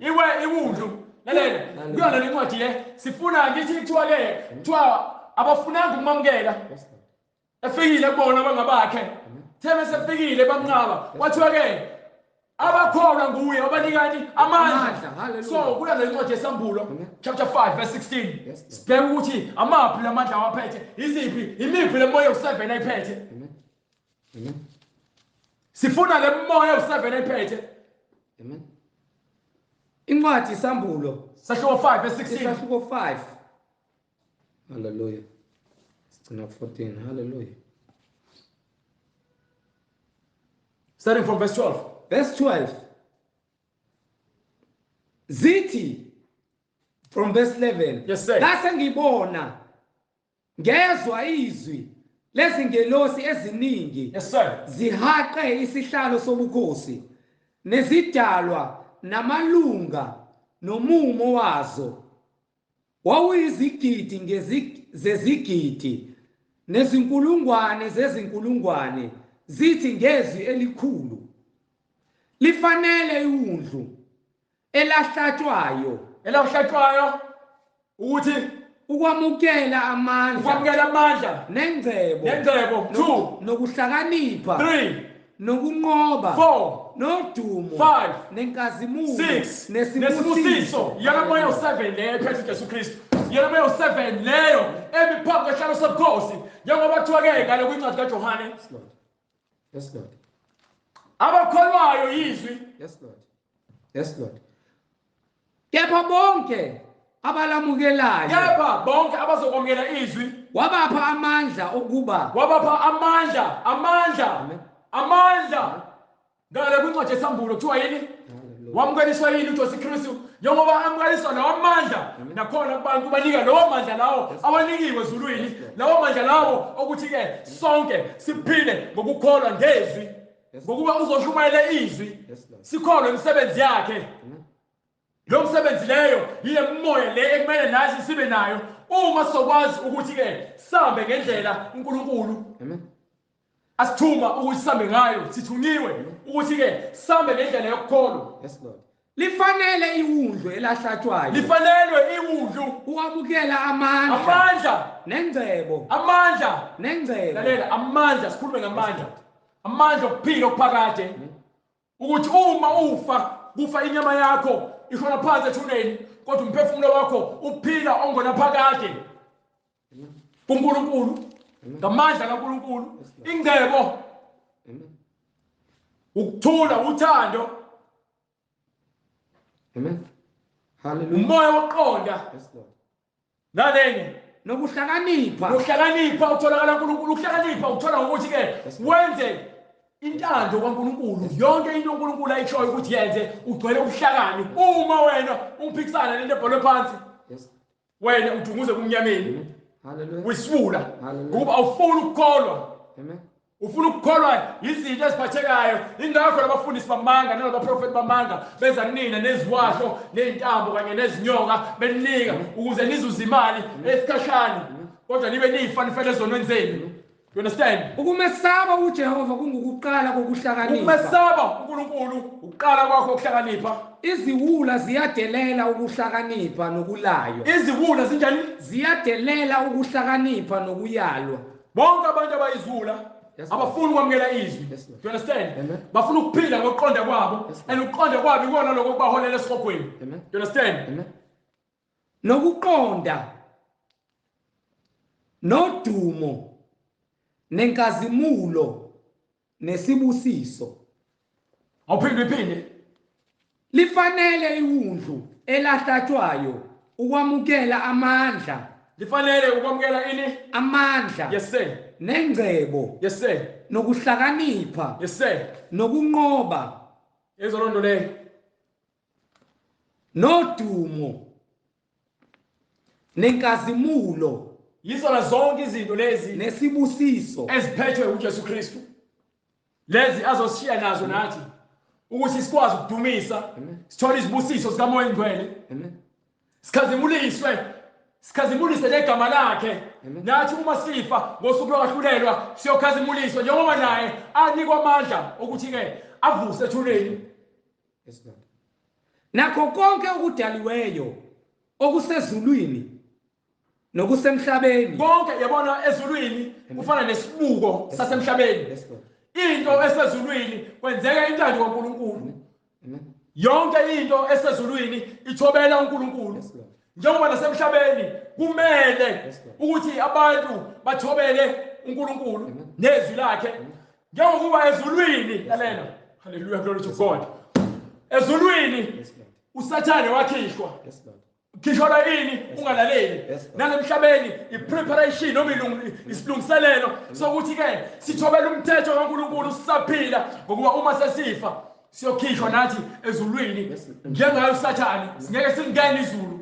Speaker 2: Iwundlu. Lalela. Kuyona le ncwadi le sifuna ngithi kuthiwa abafunanga ukumamukela. Efikile kubona abangabakhe. Theme sefikile bamnqaba. Kwathiwa-ke abakholwa nguye abanikani amandla. So kuya le ncwadi yesambulo chapter 5 verse 16. Sibheke ukuthi amaphi lamandla awaphethe. Imiphi le moya u7 ayiphethe.
Speaker 1: Amen.
Speaker 2: Sifuna le moya u7 ayiphethe.
Speaker 1: Amen. Incwadi isambulo
Speaker 2: Sahluko 5 verse 16.
Speaker 1: Sahluko 5. Hallelujah. Sigcina 14. Hallelujah.
Speaker 2: Starting from verse 12.
Speaker 1: Verse 12. Zithi from verse 11.
Speaker 2: Yes, sir.
Speaker 1: Ngase ngibona ngezwa izwi lezingelosi eziningi.
Speaker 2: Yes, sir.
Speaker 1: Zihaqe isihlalo sobukhosi nezidalwa namalunga nomumo wazo. Wawuyizigidi zezigidi nezinkulungwane zezinkulungwane zithi ngezwi elikhulu, lifanele iwundlu elahlatshwayo
Speaker 2: elahlatshwayo ukuthi
Speaker 1: ukwamukela amandla
Speaker 2: ukwamukela amandla
Speaker 1: nengcebo
Speaker 2: nengcebo 2
Speaker 1: nokuhlakanipha
Speaker 2: 3
Speaker 1: nokunqoba
Speaker 2: 4
Speaker 1: nodumo
Speaker 2: 5
Speaker 1: nenkazimulo
Speaker 2: 6
Speaker 1: nesibusiso
Speaker 2: nesibusiso yena moya u7 leyo phethe uJesu Kristu yena moya u7 leyo emiphambi kwesihlalo sobukhosi njengoba kuthiwa-ke ngale kwincwadi kaJohane.
Speaker 1: Yes, Lord. Yes, Lord.
Speaker 2: Abakholwayo yizwi.
Speaker 1: Yes, Lord. Yes, Lord. Kepha bonke abalamukelayo
Speaker 2: Kepha bonke abazokwamukela izwi
Speaker 1: wabapha amandla okuba
Speaker 2: wabapha amandla
Speaker 1: Amen.
Speaker 2: amandla ngale kwincwadi yesambulo kuthiwa yini wamukeliswa yini uJesu Kristu njengoba amukeliswa lawo amandla nakhona abantu banika lawo mandla lawo awanikiwe ezulwini lawo mandla lawo okuthi-ke sonke siphile ngokukholwa ngezwi ngokuba uzoshumayela izwi sikholwe imisebenzi yakhe. Lo msebenzi leyo yiye moya le ekumele nathi sibe nayo uma sokwazi ukuthi-ke sambe ngendlela uNkulunkulu asithuma ukuthi sambe ngayo, sithunyiwe ukuthi-ke sambe ngendlela yokukholwa.
Speaker 1: Yes, Lord. Lifanele iwundlu elahlatshwayo
Speaker 2: Lifanelwe iwundlu
Speaker 1: ukwamukela amandla nengcebo
Speaker 2: lalela amandla, sikhulume ngamandla, amandla okuphila okuphakade ukuthi uma ufa kufa inyama yakho ishona phansi ethuneni kodwa umphefumulo wakho uphila ongonaphakade kuNkulunkulu ngamandla kaNkulunkulu. Ingcebo ukuthula, uthando,
Speaker 1: Amen. Hallelujah.
Speaker 2: umoya wokuqonda,
Speaker 1: Yes, Lord.
Speaker 2: nanene
Speaker 1: Nokuhlakanipha
Speaker 2: ukuhlakanipha utholakala kuNkulunkulu. Ukuhlakanipha uthola ngokuthi-ke wenze intando kaNkulunkulu, yonke into uNkulunkulu ayishoyo ukuthi yenze ugcwele ubuhlakani. Uma wena ungiphikisana nento ebhalwe phansi,
Speaker 1: Yes.
Speaker 2: wena udunguze kumnyameni
Speaker 1: Hallelujah.
Speaker 2: wisibula
Speaker 1: Hallelujah.
Speaker 2: ngoba awufuni ukukholwa,
Speaker 1: Amen.
Speaker 2: ufuna ukukholwa izinto eziphathekayo. Ingakho labafundisi bamanga nalabaprofeti bamanga beza kunina neziwahlo ney'ntambo kanye nezinyoka beninika ukuze nizuze imali esikhashana kodwa nibe niyifanifele ezonweni zenu. You understand?
Speaker 1: Ukumesaba uJehova kungukuqala kokuhlakanipha.
Speaker 2: Ukumesaba uNkulunkulu ukuqala kwakho ukuhlakanipha.
Speaker 1: Iziwula ziyadelela ukuhlakanipha nokulaywa.
Speaker 2: Iziwula zinjani?
Speaker 1: Ziyadelela ukuhlakanipha nokuyalwa.
Speaker 2: Bonke abantu abayiziwula abafuni ukwamukela izwi. You understand? Bafuna ukuphila ngokuqonda kwabo and ukuqonda kwabo ikona lokho kubaholela esihogweni. You understand?
Speaker 1: Nokuqonda nodumo nenkazimulo nesibusiso
Speaker 2: Awuphinde
Speaker 1: lifanele iwundlu elahlatshwayo ukwamukela amandla.
Speaker 2: Lifanele ukwamukela ini?
Speaker 1: Amandla.
Speaker 2: Yes sir.
Speaker 1: Nengcebo.
Speaker 2: Yes sir.
Speaker 1: Nokuhlakanipha.
Speaker 2: Yes sir.
Speaker 1: Nokunqoba.
Speaker 2: Ezolondo leyo.
Speaker 1: Nodumo nenkazimulo.
Speaker 2: Yizona zonke izinto lezi
Speaker 1: nesibusiso
Speaker 2: eziphethwe uJesu Kristu. Lezi azosishiya nazo nathi ukuthi sikwazi ukudumisa, sithole izibusiso zikaMoya Ngcwele. Sikhazimulise negama lakhe. Nathi uma sifa ngosuku lokwahlulelwa siyokhazimuliswa njengoba naye anikwa amandla ukuthi-ke avuse ethuneni.
Speaker 1: Yes, Lord. Nakho konke okudaliweyo okusezulwini nokusemhlabeni.
Speaker 2: Konke yabona ezulwini kufana nesibuko sasemhlabeni.
Speaker 1: Yes, Lord.
Speaker 2: Into esezulwini kwenzeka intando kaNkulunkulu. Yonke into esezulwini ithobela uNkulunkulu.
Speaker 1: Yes, Lord.
Speaker 2: Njengoba nasemhlabeni kumele ukuthi abantu bathobele uNkulunkulu nezwi lakhe. Njengokuba ezulwini lalela. Hallelujah, glory to God. Ezulwini uSathane wakhishwa.
Speaker 1: Yes, Lord.
Speaker 2: Khishwa ini ungalaleli. Nasemhlabeni ipreparation noma isilungiselelo sokuthi-ke sithobele umthetho kaNkulunkulu sisaphila ngokuba uma sesifa siyokhishwa nathi ezulwini njengayo uSathane singeke singene izulu.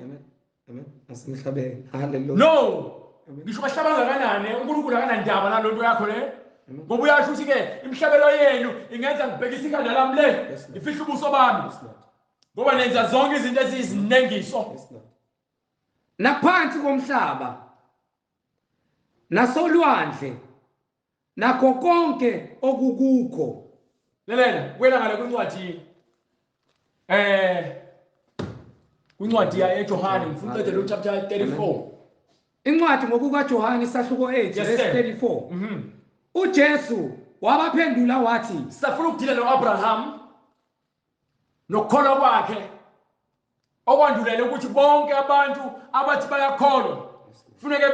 Speaker 1: Amen. Nasemhlabeni. Hallelujah.
Speaker 2: No. Ngisho bahlaba kangakanani uNkulunkulu akanandaba nalonto yakho le. Ngoba uyasho ukuthi-ke imihlabelo yenu ingenza ngibhekise ikhanda lami le ifihle ubuso bami ngoba nenza zonke izinto eziyizinengiso.
Speaker 1: Naphansi komhlaba nasolwandle nakho konke okukukho.
Speaker 2: Lelela kwela ngale kwincwadi Incwadi yaYohane ngifuna uqede lo chapter 34.
Speaker 1: Incwadi ngokukaJohane isahluko 8
Speaker 2: Yes,
Speaker 1: verse
Speaker 2: sir.
Speaker 1: 34. uJesu wabaphendula wathi,
Speaker 2: Sifuna ukudila noAbraham nokukholwa kwakhe okwandulele ukuthi bonke abantu abathi bayakholwa kufuneke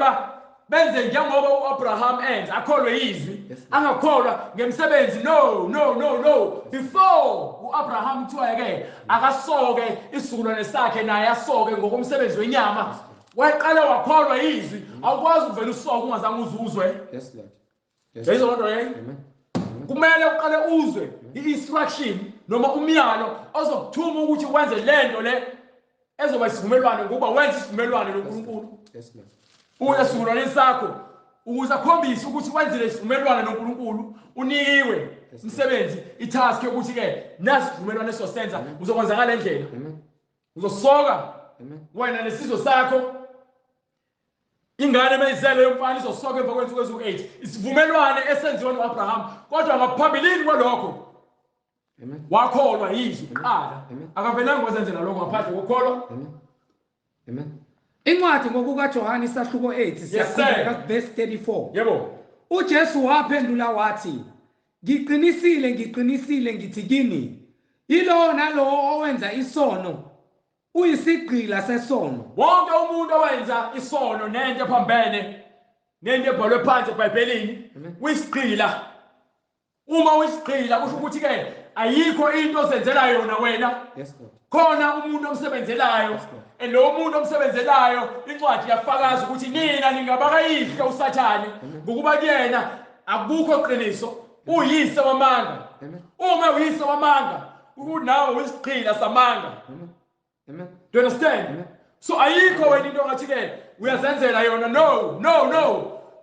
Speaker 2: benze njengoba uAbraham enza, akholwe izwi, angakholwa ngemsebenzi. No. Before uAbraham kuthiwa ke akasoke isizukulwane sakhe naye asoke ngokomsebenzi wenyama, waqala wakholwa izwi. Awukwazi ukuvela usoke ungazange uzuzwe.
Speaker 1: Yes Lord.
Speaker 2: Yayizwa loo nto leyo? Kumele uqale uzwe i-instruction noma umyalo ozokuthuma ukuthi wenze lento le ezoba isivumelwano, ngoba wenza isivumelwano noNkulunkulu.
Speaker 1: Yes Lord.
Speaker 2: Uya esivumelwaneni sakho ukuze akhombise ukuthi wenzile isivumelwano noNkulunkulu, unikiwe umsebenzi, itask yokuthi ke nasi isivumelwano esosenza uzokwenza ngale ndlela. Uzosoka wena nesizwe sakho. Ingane mayizele yomfana izosoka emva kwensuku eziwu-8. Isivumelwano esenziwe noAbraham, kodwa ngaphambilini kwalokho wakholwa yizwi kuqala. Akavelanga wazenzela lokho ngaphandle kokholwa.
Speaker 1: Incwadi ngokukaJohane isahluko 8 siyaqhubeka verse 34.
Speaker 2: Yebo.
Speaker 1: uJesu waphendula wathi, ngiqinisile ngithi kini, yilo nalowo owenza isono uyisigqila sesono.
Speaker 2: Wonke umuntu owenza isono nento ephambene nento ebhalwe phansi eBhayibhelini uyisigqila. Uma uyisigqila kusho ukuthi ke ayikho into ozenzela yona wena.
Speaker 1: Yes Lord.
Speaker 2: Khona umuntu omsebenzelayo, lo muntu omsebenzelayo incwadi yafakaza ukuthi nina ningabakayihle uSathane ngokuba kuyena akukho iqiniso, uyise wamanga. Uma uyise wamanga nawe uyisigqila samanga. Do you understand? So ayikho wena into ngathi ke uyazenzela yona. No.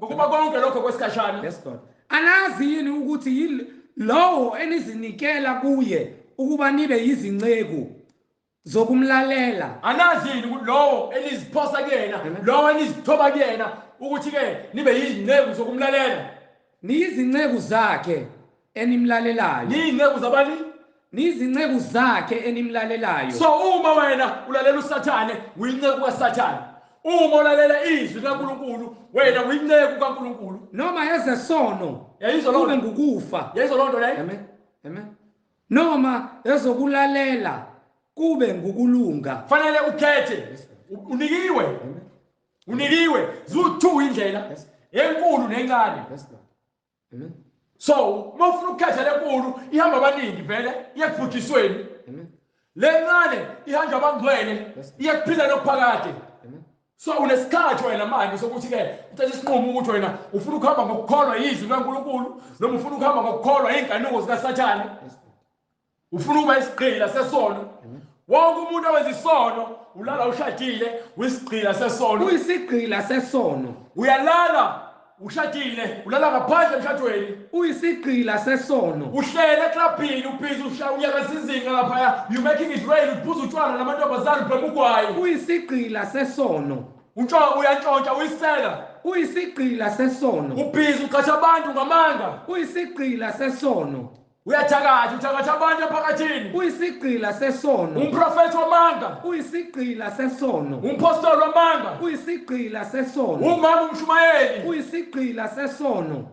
Speaker 2: Ngokuba konke lokho kwesikhashana.
Speaker 1: Yes God. Anazi yini ukuthi lowo enizinikela kuye ukuba nibe yizinceku zokumlalela?
Speaker 2: Anazi yini ukuthi lowo eniziphosa kuyena, lowo enizithoba kuyena ukuthi ke nibe yizinceku zokumlalela?
Speaker 1: Niyizinceku zakhe enimlalelayo.
Speaker 2: Niyizinceku zabani?
Speaker 1: Niyizinceku zakhe enimlalelayo.
Speaker 2: So uma wena ulalela uSathane, uyinceku kaSathane. Uma ulalela izwi likaNkulunkulu, wena uyinceku kaNkulunkulu.
Speaker 1: Noma ezesono
Speaker 2: Yayizwa loo
Speaker 1: kube
Speaker 2: nto?
Speaker 1: ngukufa.
Speaker 2: Yayizwa loo nto leyo?
Speaker 1: Amen. Noma ezokulalela kube ngukulunga.
Speaker 2: Fanele ukhethe. Unikiwe zu-2 indlela, enkulu nencane. So uma ufuna ukukhetha lenkulu ihamba abaningi vele iyekubhujisweni. Lencane ihanja abangcwele iyekuphila nokuphakade. So unesikhathi wena manje sokuthi ke uthathe isinqumo ukuthi wena ufuna ukuhamba ngokukholwa izwi likaNkulunkulu noma ufuna ukuhamba ngokukholwa inkanuko zikaSathane. Ufuna ukuba isigqila sesono. Wonke umuntu owenza isono ulala ushadile, uyisigqila sesono.
Speaker 1: Uyisigqila sesono.
Speaker 2: Uyalala ushadile, ulala ngaphandle emshadweni.
Speaker 1: Uyisigqila sesono.
Speaker 2: Uhlele eklabhini ubhizi unyaka sizinga lapha, you making it rain, uphuza utshwala namantombazane ubhema ugwayi.
Speaker 1: Uyisigqila sesono.
Speaker 2: Uyantshontsha uyisela.
Speaker 1: Uyisigqila sesono.
Speaker 2: Ubhizi uqasha abantu ngamanga.
Speaker 1: Uyisigqila sesono.
Speaker 2: Uthakatha abantu ephakathini.
Speaker 1: Uyisigqila sesono.
Speaker 2: Umprofethi wamanga.
Speaker 1: Uyisigqila sesono.
Speaker 2: Umpostoli wamanga.
Speaker 1: Uyisigqila sesono.
Speaker 2: Umama umshumayeli.
Speaker 1: Uyisigqila sesono.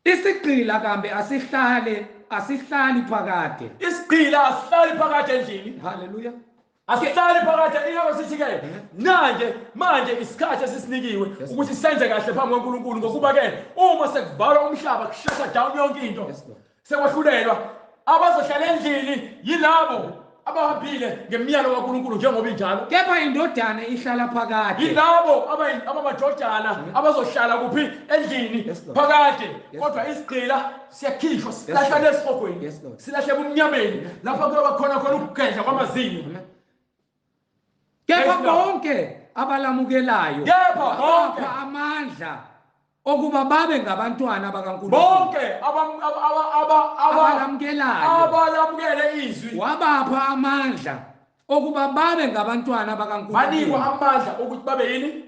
Speaker 1: Isigqila kambe asihlali phakade.
Speaker 2: Isigqila asihlali phakade endlini.
Speaker 1: Hallelujah.
Speaker 2: Asihlali phakade ingabe sithi ke manje isikhathi esisinikiwe ukuthi senze kahle phambi kwaNkulunkulu, ngokuba ke uma sekuvalwa umhlaba kushesha down yonke into. Sekwahlulelwa abazohlala endlini yilabo abahambile ngemiyalo kaNkulunkulu njengoba injalo.
Speaker 1: Kepha indodana ihlala phakade.
Speaker 2: Yilabo abamadodana abazohlala kuphi endlini phakade. Kodwa isigqila siyakhishwa silahlane esihogweni, silahle ebumnyameni lapha kuyoba khona ukugedla kwamazinyo.
Speaker 1: Kepha bonke abalamukelayo bapha amandla okuba babe ngabantwana bakaNkulunkulu.
Speaker 2: Bonke abalamukele izwi
Speaker 1: wabapha amandla okuba babe ngabantwana bakaNkulunkulu.
Speaker 2: banikwa amandla ukuthi babe yini?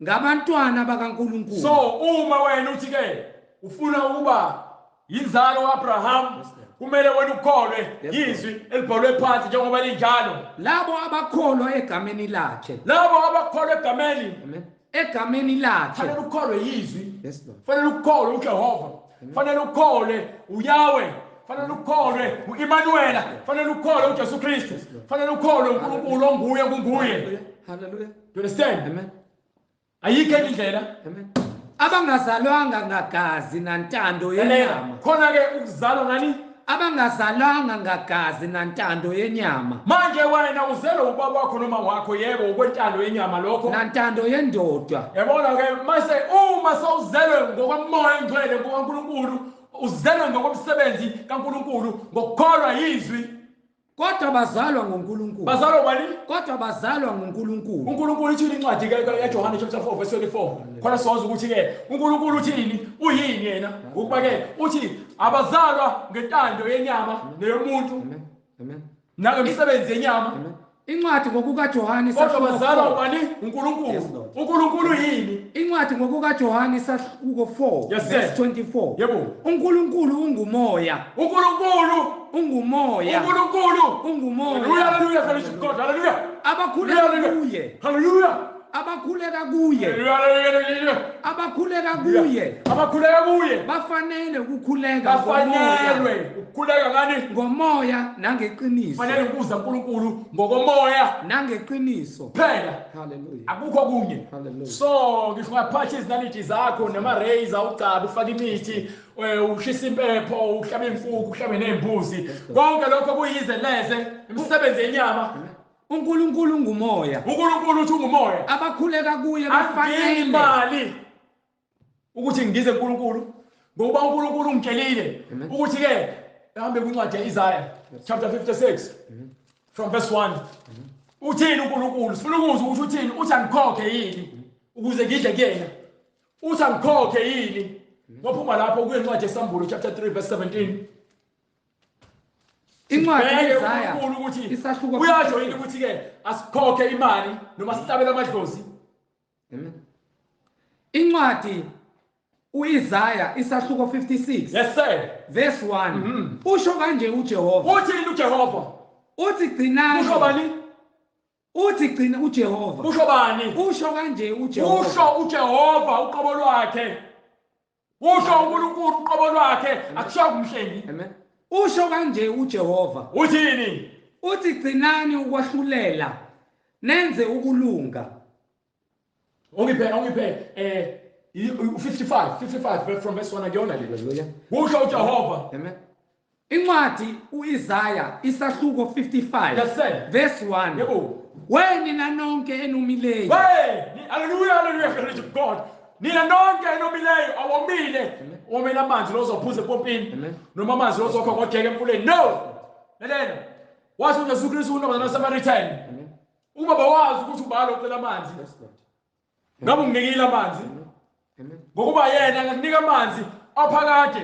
Speaker 1: Ngabantwana bakaNkulunkulu.
Speaker 2: So uma wena uthi ke ufuna ukuba yinzalo kaAbraham, kumele wena ukholwe
Speaker 1: Yes,
Speaker 2: yizwi elibhalwe phansi njengoba linjalo.
Speaker 1: Labo abakholwa egameni lakhe.
Speaker 2: Labo abakholwa egameni,
Speaker 1: Amen. Egameni lakhe.
Speaker 2: fanele ukholwe yizwi,
Speaker 1: Yes, Lord.
Speaker 2: fanele ukholwe uJehova, fanele ukholwe uYahweh, fanele ukholwe uImmanuel, fanele ukholwe uJesu Kristu, fanele ukholwe uNkulunkulu onguye kunguye.
Speaker 1: Hallelujah. Hallelujah.
Speaker 2: You understand?
Speaker 1: Amen.
Speaker 2: Ayikho enye indlela.
Speaker 1: Amen. Abangazalwanga ngagazi nantando yenyama.
Speaker 2: Khona ke ukuzalwa ngani?
Speaker 1: Abangazalwanga ngagazi nantando yenyama.
Speaker 2: Manje wena uzelwe ubaba wakho noma wakho, yebo, ukwentando yenyama lokho.
Speaker 1: Nantando yendoda.
Speaker 2: Yabona ke mase uma sawuzelwe ngokomoya engcwele ngokaNkulunkulu, uzelwe ngokomsebenzi kaNkulunkulu, ngokukholwa yizwi.
Speaker 1: Kodwa bazalwa ngoNkulunkulu.
Speaker 2: Bazalwa bani?
Speaker 1: Kodwa bazalwa ngoNkulunkulu.
Speaker 2: uNkulunkulu uthini incwadi kaJohane chapter 4 verse 24. Khona siwazi ukuthi ke uNkulunkulu uthini, uyini yena. Ukuba ke uthi abazalwa ngentando yenyama neyomuntu.
Speaker 1: Amen. Amen.
Speaker 2: Nangemsebenzi yenyama.
Speaker 1: Amen. Incwadi ngokukaJohane
Speaker 2: Kodwa bazalwa
Speaker 1: isahluko 4.
Speaker 2: bani? uNkulunkulu. uNkulunkulu yini?
Speaker 1: Incwadi ngokukaJohane isahluko 4
Speaker 2: Yes,
Speaker 1: verse
Speaker 2: sir.
Speaker 1: 24.
Speaker 2: Yebo.
Speaker 1: uNkulunkulu ungumoya.
Speaker 2: uNkulunkulu.
Speaker 1: Ungumoya.
Speaker 2: uNkulunkulu.
Speaker 1: Ungumoya.
Speaker 2: Hallelujah, fellowship God. Hallelujah.
Speaker 1: Abakhuleka kuye.
Speaker 2: Hallelujah.
Speaker 1: Abakhuleka kuye.
Speaker 2: Hallelujah.
Speaker 1: Abakhuleka kuye.
Speaker 2: Abakhuleka kuye.
Speaker 1: Bafanele ukukhuleka ngomoya.
Speaker 2: Bafanelwe ukukhuleka ngani?
Speaker 1: Ngomoya nangeqiniso.
Speaker 2: Fanele ukuza uNkulunkulu ngokomoya
Speaker 1: Nangeqiniso.
Speaker 2: phela.
Speaker 1: Hallelujah.
Speaker 2: Akukho kunye.
Speaker 1: Hallelujah.
Speaker 2: So ngisho ngaphatha izinaliti zakho nama-razor, ucaba, ufake imithi, ushisa impepho, uhlabe imfuku, uhlabe nezimbuzi, konke lokho kuyize leze imisebenzi yenyama.
Speaker 1: uNkulunkulu ungumoya.
Speaker 2: uNkulunkulu uthi ungumoya.
Speaker 1: Abakhuleka kuye
Speaker 2: Angini
Speaker 1: bafanele.
Speaker 2: imali ukuthi ngize uNkulunkulu, ngoba uNkulunkulu ungitshelile
Speaker 1: Amen.
Speaker 2: ukuthi ke ehambe kwincwadi yeIsaiah chapter 56 from verse 1. Uthini uNkulunkulu? Sifuna ukuzwa ukuthi uthini. Uthi angikhokhe yini ukuze ngidle kuyena? Uthi angikhokhe yini? Ngophuma lapho kwincwadi yeSambulo chapter 3 verse 17.
Speaker 1: Incwadi
Speaker 2: Bheke
Speaker 1: yeIsaiah
Speaker 2: uNkulunkulu ukuthi
Speaker 1: isahluko
Speaker 2: uyasho yini ukuthi ke asikhokhe imali noma sihlabele amadlozi.
Speaker 1: Amen. Incwadi uIsaiah isahluko 56
Speaker 2: Yes sir.
Speaker 1: verse 1. Usho kanje uJehova.
Speaker 2: Uthini uJehova?
Speaker 1: Uthi gcinani.
Speaker 2: Usho bani?
Speaker 1: Uthi gcina uJehova.
Speaker 2: Usho bani?
Speaker 1: Usho kanje uJehova.
Speaker 2: Usho uJehova uqobo lwakhe. Usho uNkulunkulu uqobo lwakhe, akusho kumhlengi.
Speaker 1: Amen. Usho kanje uJehova.
Speaker 2: Uthini?
Speaker 1: Uthi gcinani ukwahlulela. Nenze ukulunga.
Speaker 2: Ongiphe 55 from verse 1 again.
Speaker 1: Hallelujah.
Speaker 2: Usho uJehova.
Speaker 1: Amen. Incwadi uIsaiah isahluko 55
Speaker 2: Yes sir.
Speaker 1: verse 1.
Speaker 2: Yebo.
Speaker 1: Wenina nonke enumileyo.
Speaker 2: Hallelujah, hallelujah, glory to God. Nina nonke enomileyo awomile. Womela amanzi lozophuza epompini. Noma amanzi lozokha ngodeke emfuleni. No. Lalela. Wathi uJesu Kristu unoma naSamaritan. Ubaba wazi ukuthi ubalo ucela amanzi. Ngabe unginikile amanzi? Ngokuba yena angakunika amanzi aphakade.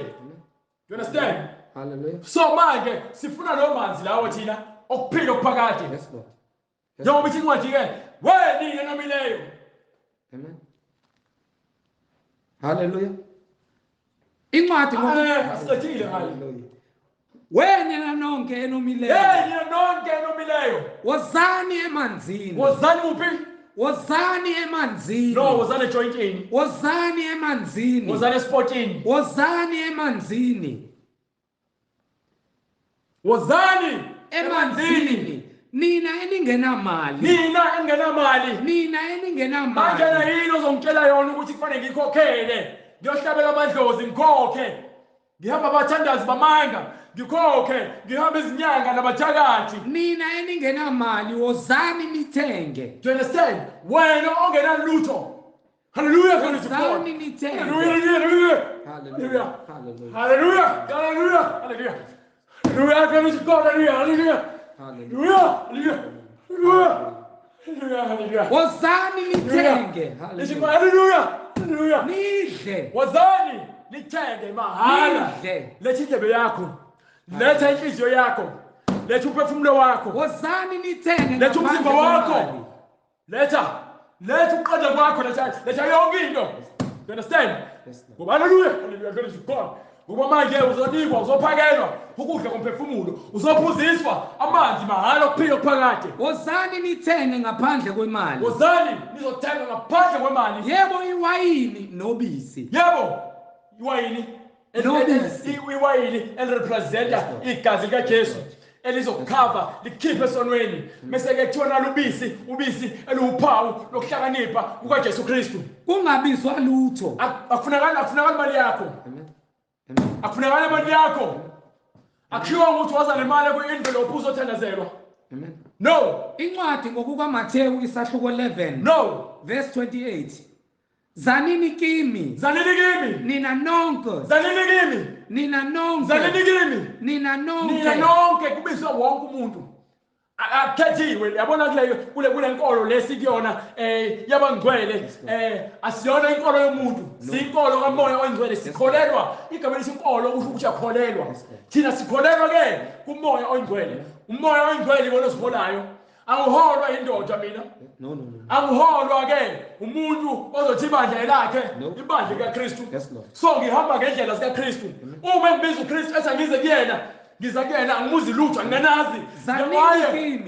Speaker 2: You understand?
Speaker 1: Hallelujah.
Speaker 2: So manje sifuna lo manzi lawo thina okuphila okuphakade.
Speaker 1: Yes, Lord.
Speaker 2: Njengoba ithi incwadi ke, nina enomileyo.
Speaker 1: Amen. Hallelujah. Incwadi
Speaker 2: Asicethile ngale.
Speaker 1: wenina nonke enomileyo.
Speaker 2: Nina nonke enomileyo.
Speaker 1: Wozani emanzini.
Speaker 2: Wozani kuphi?
Speaker 1: Wozani emanzini.
Speaker 2: No, wozani ejointini.
Speaker 1: Wozani emanzini.
Speaker 2: Wozani esportini.
Speaker 1: Wozani emanzini.
Speaker 2: Wozani
Speaker 1: Emanzini. Nina eningenamali.
Speaker 2: Nina engenamali.
Speaker 1: Nina eningenamali.
Speaker 2: Manje na yini ozongitshela yona ukuthi kufanele ngikhokhele? Ngiyohlabela amadlozi ngikhokhe. Ngihamba abathandazi bamanga ngikhokhe. Ngihamba izinyanga nabathakathi.
Speaker 1: Nina eningenamali wozani nithenge.
Speaker 2: Do you understand? Wena ongenalutho. Hallelujah, glory to God.
Speaker 1: Wozani nithenge.
Speaker 2: Hallelujah, hallelujah.
Speaker 1: Hallelujah. Hallelujah.
Speaker 2: Hallelujah, hallelujah, hallelujah. Hallelujah, glory to God. Hallelujah, hallelujah. Hallelujah, hallelujah. Hallelujah, hallelujah.
Speaker 1: Wozani nithenge.
Speaker 2: Hallelujah. Hallelujah. Hallelujah.
Speaker 1: Nidle.
Speaker 2: Wozani nithenge mahala.
Speaker 1: Nidle.
Speaker 2: Letha indlebe yakho. Letha inhliziyo yakho. Letha uphefumulo wakho.
Speaker 1: Wozani nithenge.
Speaker 2: Letha umzimba wakho. Letha uqanda kwakho. Letha yonke into. You understand? Hallelujah. Hallelujah. Glory to God. Ngoba manje uzonikwa uzophakelwa ukudla komphefumulo uzophuziswa amanzi mahhala okuphila okuphakade.
Speaker 1: Wozani nithenge ngaphandle kwemali.
Speaker 2: Wozani nizothenga ngaphandle kwemali.
Speaker 1: Yebo iwayini nobisi.
Speaker 2: Yebo iwayini iwayini elirepresenta igazi likaJesu elizokhava likhiphe esonweni bese ke kuthiwa nalo ubisi eliwuphawu lokuhlakanipha kukaJesu Kristu.
Speaker 1: Kungabizwa lutho.
Speaker 2: Akufunakala imali yakho. Akufunakala imali yakho. Akhiwa ukuthi waza nemali ku-envelope uzothandazelwa. No.
Speaker 1: Incwadi ngokukaMathewu isahluko 11.
Speaker 2: No.
Speaker 1: Verse 28. Zanini kimi.
Speaker 2: Zanini kimi.
Speaker 1: Nina nonke.
Speaker 2: Zanini kimi.
Speaker 1: Nina nonke.
Speaker 2: Zanini kimi.
Speaker 1: Nina nonke.
Speaker 2: Nina nonke kubizwa wonke umuntu. Akhethiwe yabona kule nkolo lesikuyona yabangcwele asiyona inkolo yomuntu sinkolo kamoya oyingcwele sikholelwa igama lesinkolo kusho ukuthi akholelwa thina sikholelwa ke kumoya oyingcwele umoya oyingcwele ikona osiholayo angiholwa indoda mina
Speaker 1: no
Speaker 2: angiholwa ke umuntu ozothi ibandla lakhe ibandla likaKristu so ngihamba ngendlela zikaKristu uma ngibiza uKristu ethi ngize kuyena ngiza kuyena angimuzi lutho anginazi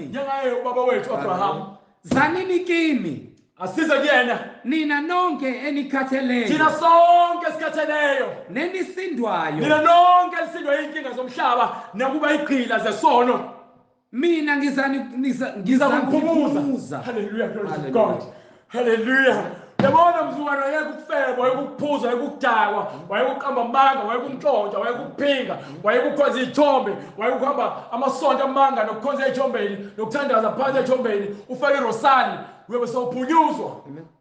Speaker 2: njengaye ubaba wethu Abraham.
Speaker 1: Zanini kimi
Speaker 2: asize kuyena
Speaker 1: nina nonke enikhatheleyo
Speaker 2: thina sonke esikhatheleyo
Speaker 1: nenisindwayo
Speaker 2: nina nonke elisindwa inkinga zomhlaba nakuba iqhila zesono
Speaker 1: mina ngiza
Speaker 2: kuphumuza. Hallelujah, glory to God. Hallelujah. Yabona mzukwana wayekufeba wayekuphuza wayekudakwa wayekuqamba amanga wayekuntshontsha wayekuphinga wayekukhonza izithombe wayekuhamba amasonto amanga nokukhonza ezithombeni nokuthandaza phansi ezithombeni ufake irosali uyobe sowuphunyuzwa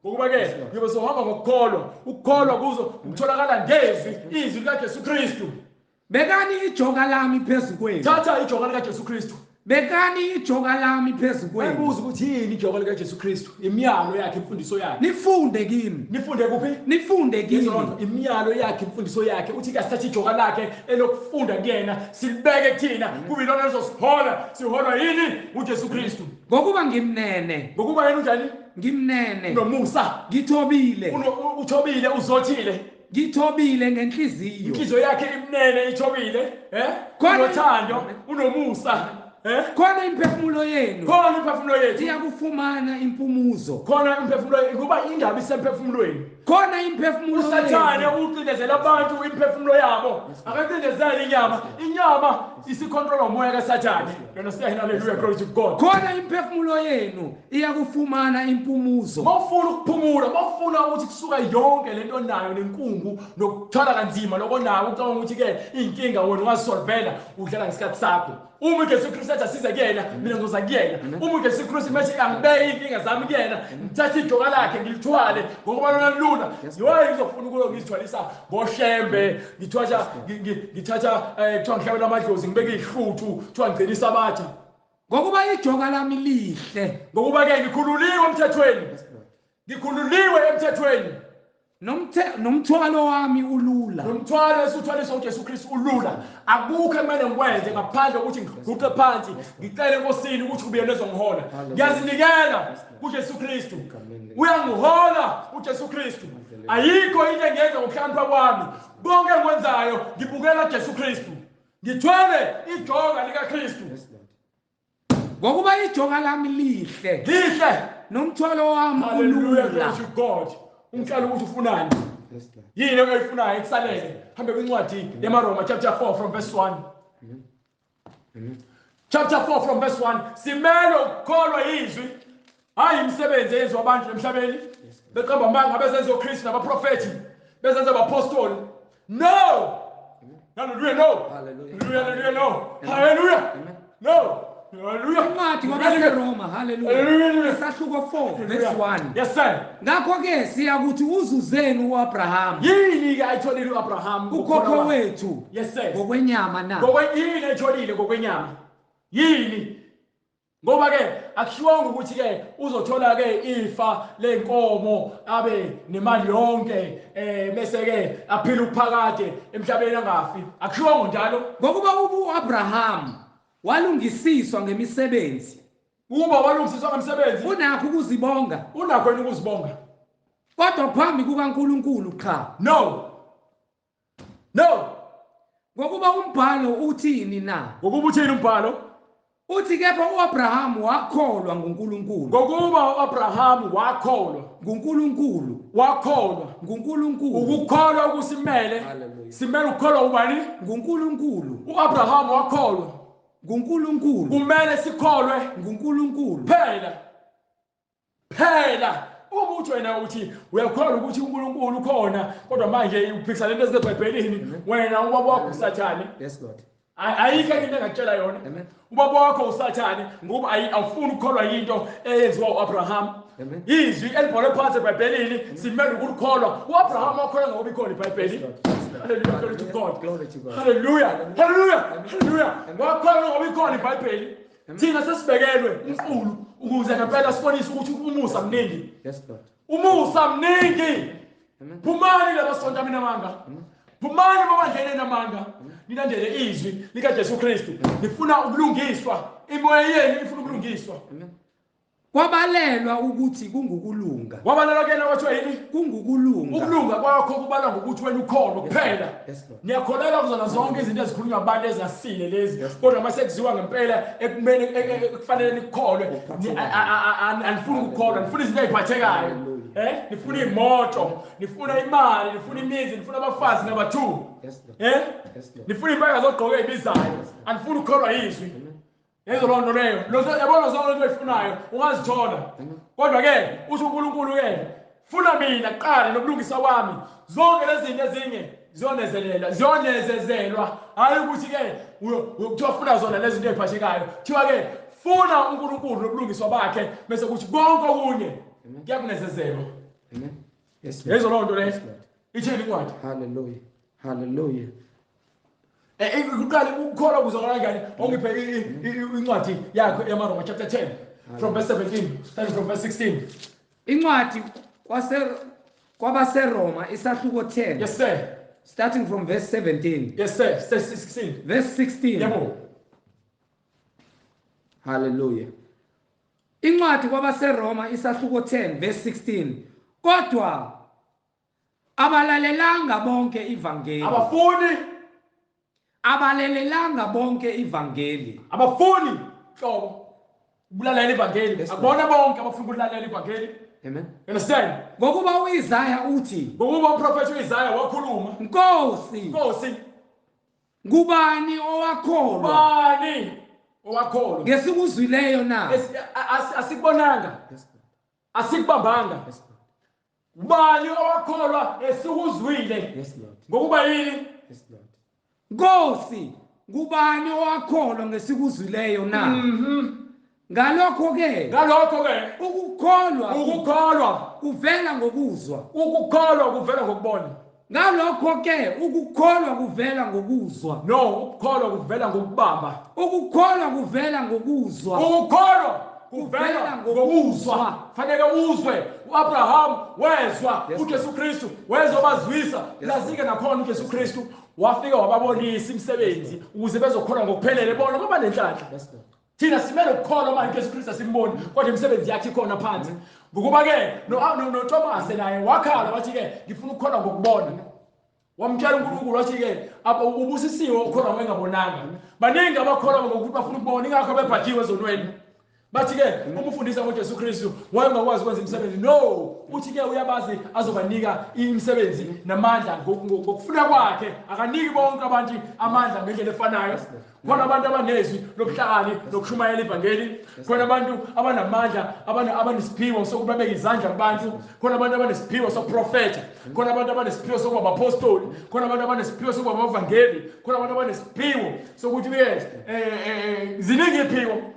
Speaker 2: ngokuba ke uyobe sowuhamba ngokukholwa ukukholwa kuzo ukutholakala ngezwi izwi likaJesu Kristu.
Speaker 1: Bekani ijoka lami phezu kwenu.
Speaker 2: Thatha ijoka likaJesu Kristu.
Speaker 1: Bekani ijoka lami phezu kwenu.
Speaker 2: Ayibuza ukuthi yini ijoka likaJesu Kristu imiyalo yakhe imfundiso yakhe.
Speaker 1: Nifunde kimi.
Speaker 2: Nifunde kuphi?
Speaker 1: Nifunde kimi.
Speaker 2: Imiyalo yakhe imfundiso yakhe uthi ke sithatha ijoka lakhe elokufunda kuyena silibeke kuthina kube ilona lizosihola siholwa yini uJesu Kristu.
Speaker 1: Ngokuba ngimnene.
Speaker 2: Ngokuba yena unjani?
Speaker 1: Ngimnene.
Speaker 2: Nomusa.
Speaker 1: Ngithobile.
Speaker 2: Uthobile uzothile.
Speaker 1: Ngithobile ngenhliziyo.
Speaker 2: Inhliziyo yakhe imnene ithobile unothando unomusa.
Speaker 1: Khona imphefumulo yenu iyakufumana impumuzo.
Speaker 2: Khona imphefumulo ngoba indaba isemphefumulweni.
Speaker 1: Khona imphefumulo yenu.
Speaker 2: Usathane ucindezela abantu imphefumulo yabo. Akacindezeli inyama isicontrol umoya kaSathane. You understand? Hallelujah, glory to God.
Speaker 1: Khona imphefumulo yenu iyakufumana impumuzo.
Speaker 2: Mawufuna ukuphumula, mawufuna ukuthi kusuka yonke lento nayo nenkungu nokuthwala kanzima lokonayo ucabanga ukuthi ke inkinga wena ungazisolvela udlala ngesikhathi sakho. Uma uJesu Kristu athi asize kuyena mina ngizoza kuyena. Uma uJesu Kristu methi angibeke inkinga zami kuyena ngithatha ijoka lakhe ngilithwale ngokuba lona lula yiyo ngizofuna ukulo ngizithwalisa ngoshembe ngithatha kuthiwa ngihlabela amadlozi ngibeke ihluthu kuthiwa ngigcinisa abatha
Speaker 1: ngokuba ijoka lami lihle
Speaker 2: ngokuba ke ngikhululiwe emthethweni
Speaker 1: nomthwalo wami ulula.
Speaker 2: Nomthwalo esuthwaliswa uJesu Kristu ulula. Akukho ekumele ngikwenze ngaphandle ukuthi ngiguqe phansi ngicele enkosini ukuthi kube yena ezongihola. Ngiyazinikela kuJesu Kristu. Uyangihola uJesu Kristu. Ayikho into engiyenza ngokuhlakanipha kwami. Konke engikwenzayo ngibukela Jesu Kristu. Ngithwele ijoka likaKristu.
Speaker 1: Ngokuba ijoka lami lihle nomthwalo wami ulula.
Speaker 2: Glory to God. Umhlalo ukuthi ufunani yini oyifunayo ekusalele hambe kwincwadi yamaRoma chapter 4 from verse 1 chapter 4 from verse 1 simele ukukholwa izwi hayi imisebenzi eyenziwa abantu emhlabeni beqamba amanga bezenza uKristu nabaprofeti bezenza abapostoli no hallelujah no hallelujah no hallelujah no hallelujah
Speaker 1: incwadi kwabaseRoma hallelujah isahluko 4 verse 1
Speaker 2: yes sir
Speaker 1: ngakho ke siyakuthi uzuzeni uAbraham
Speaker 2: yini ke ayitholile uAbraham
Speaker 1: ukhokho wethu
Speaker 2: yes sir
Speaker 1: ngokwenyama na
Speaker 2: yini ayitholile ngokwenyama yini ngoba ke akushiwanga ukuthi ke uzothola ke ifa lenkomo abe nemali yonke bese ke aphila ukuphakade emhlabeni angafi akushiwanga njalo
Speaker 1: ngokuba uAbraham walungisiswa ngemisebenzi.
Speaker 2: Uba walungisiswa ngemisebenzi
Speaker 1: unakho ukuzibonga.
Speaker 2: Unakho yena ukuzibonga.
Speaker 1: Kodwa phambi kukaNkulunkulu cha.
Speaker 2: No.
Speaker 1: ngokuba umbhalo uthini na
Speaker 2: ngokuba uthini umbhalo
Speaker 1: uthi kepha uAbraham wakholwa nguNkulunkulu
Speaker 2: ngokuba uAbraham wakholwa
Speaker 1: nguNkulunkulu
Speaker 2: nguNkulunkulu ukukholwa okusimele
Speaker 1: Hallelujah.
Speaker 2: simele ukukholwa ubani
Speaker 1: nguNkulunkulu
Speaker 2: uAbraham wakholwa
Speaker 1: nguNkulunkulu
Speaker 2: kumele sikholwe
Speaker 1: nguNkulunkulu
Speaker 2: phela uma uthi wena uthi uyakholwa ukuthi uNkulunkulu ukhona kodwa manje uphikisa lento eziseBhayibhelini wena ubaba wakho usathane
Speaker 1: yes Lord
Speaker 2: ayikho into engakutshela yona ubaba wakho usathane ngoba awufuni ukukholwa into eyenziwa uAbraham izwi elibhalwe phansi eBhayibhelini simele ukukholwa uAbraham wakholwa ngoba ikhona iBhayibheli hallelujah glory to God hallelujah wakholwa ngoba ikhona iBhayibheli thina sesibekelwe umqulu ukuze ngempela sibonise ukuthi umusa mningi umusa mningi phumani labasonto mina manga phumani babandleni namanga nilandele izwi likaJesu Kristu nifuna ukulungiswa imoya yenu ifuna ukulungiswa
Speaker 1: kwabalelwa ukuthi kungukulunga
Speaker 2: wabalelwa kena kwathiwa yini
Speaker 1: kungukulunga
Speaker 2: ukulunga kwakho kubalwa ngokuthi wena ukholwa kuphela niyakholelwa kuzona zonke izinto ezikhulunywa abantu ezingasile lezi kodwa mase kuziwa ngempela ekumele kufanele nikholwe anifuni ukukholwa nifuna izinto eziphathekayo nifuna imoto nifuna imali nifuna imizi nifuna abafazi nabathu nifuna impahla zogqoka ezibizayo anifuni ukukholwa izwi yezo lonto leyo yabona zonke into ezifunayo ungazithola kodwa ke uthi uNkulunkulu ke funa mina qala nokulungisa kwami zonke lezi zinto ezinye ziyonezezelwa hayi ukuthi ke uyokuthiwa funa zona lezi zinto eziphathekayo thiwa ke funa uNkulunkulu nokulungiswa bakhe bese kuthi konke okunye kuyakunezezelwa yezo lonto leyo ithini incwadi
Speaker 1: hallelujah
Speaker 2: uqale ukukholwa kuzona kanjani ongiphe incwadi yakho eMaroma chapter 10 from verse 17 starting from verse 16
Speaker 1: incwadi kwabaseRoma isahluko 10
Speaker 2: yes sir
Speaker 1: starting from verse 17
Speaker 2: yes sir 16
Speaker 1: verse 16
Speaker 2: yebo
Speaker 1: hallelujah incwadi kwabaseRoma isahluko 10 verse 16 kodwa abalalelanga bonke ivangeli abalelelanga bonke ivangeli
Speaker 2: abafuni hlobo ukulalela ivangeli akubona bonke abafuna ukulalela ivangeli
Speaker 1: amen
Speaker 2: understand
Speaker 1: ngokuba uIsaya uthi
Speaker 2: ngokuba uprofeti uIsaya wakhuluma
Speaker 1: Nkosi ngubani owakholwa ngesikuzwileyo na
Speaker 2: asikubonanga asikubambanga ubani owakholwa esikuzwile ngokuba yini
Speaker 1: Nkosi ngubani owakholwa ngesikuzwileyo na ngalokho ke ukukholwa kuvela ngokuzwa
Speaker 2: ukukholwa kuvela ngokubona
Speaker 1: ngalokho ke ukukholwa kuvela ngokuzwa
Speaker 2: no ukukholwa kuvela ngokubamba
Speaker 1: ukukholwa kuvela ngokuzwa
Speaker 2: ukukholwa kuvela ngokuzwa fanele uzwe uAbraham wezwa uJesu Kristu wezwa bazwisa lazike nakhona uJesu Kristu wafika wababonisa imisebenzi ukuze bezokholwa ngokuphelele bona ngoba nenhlanhla thina simele ukukholwa manje uJesu Kristu simbone kodwa imisebenzi yakhe ikhona phansi ngokuba ke no Thomas naye wakhala wathi ke ngifuna ukukholwa ngokubona wamtshela uNkulunkulu wathi ke ubusisiwe ukukholwa ngengabonanga baningi abakholwa ngokuthi bafuna ukubona ingakho bebhajiwe ezonweni bathi ke umfundisi ngoJesu Kristu wayengakwazi ukwenza imisebenzi no uthi ke uyabazi azobanika imisebenzi namandla ngokufuna kwakhe akaniki bonke abantu amandla ngendlela efanayo khona abantu abanezwi lobuhlakani lokushumayela ivangeli khona abantu abanamandla abanesiphiwo sokuba beke izandla kubantu khona abantu abanesiphiwo sokuprofeta khona abantu abanesiphiwo sokuba abapostoli khona abantu abanesiphiwo sokuba abavangeli khona abantu abanesiphiwo sokuthi ziningi iziphiwo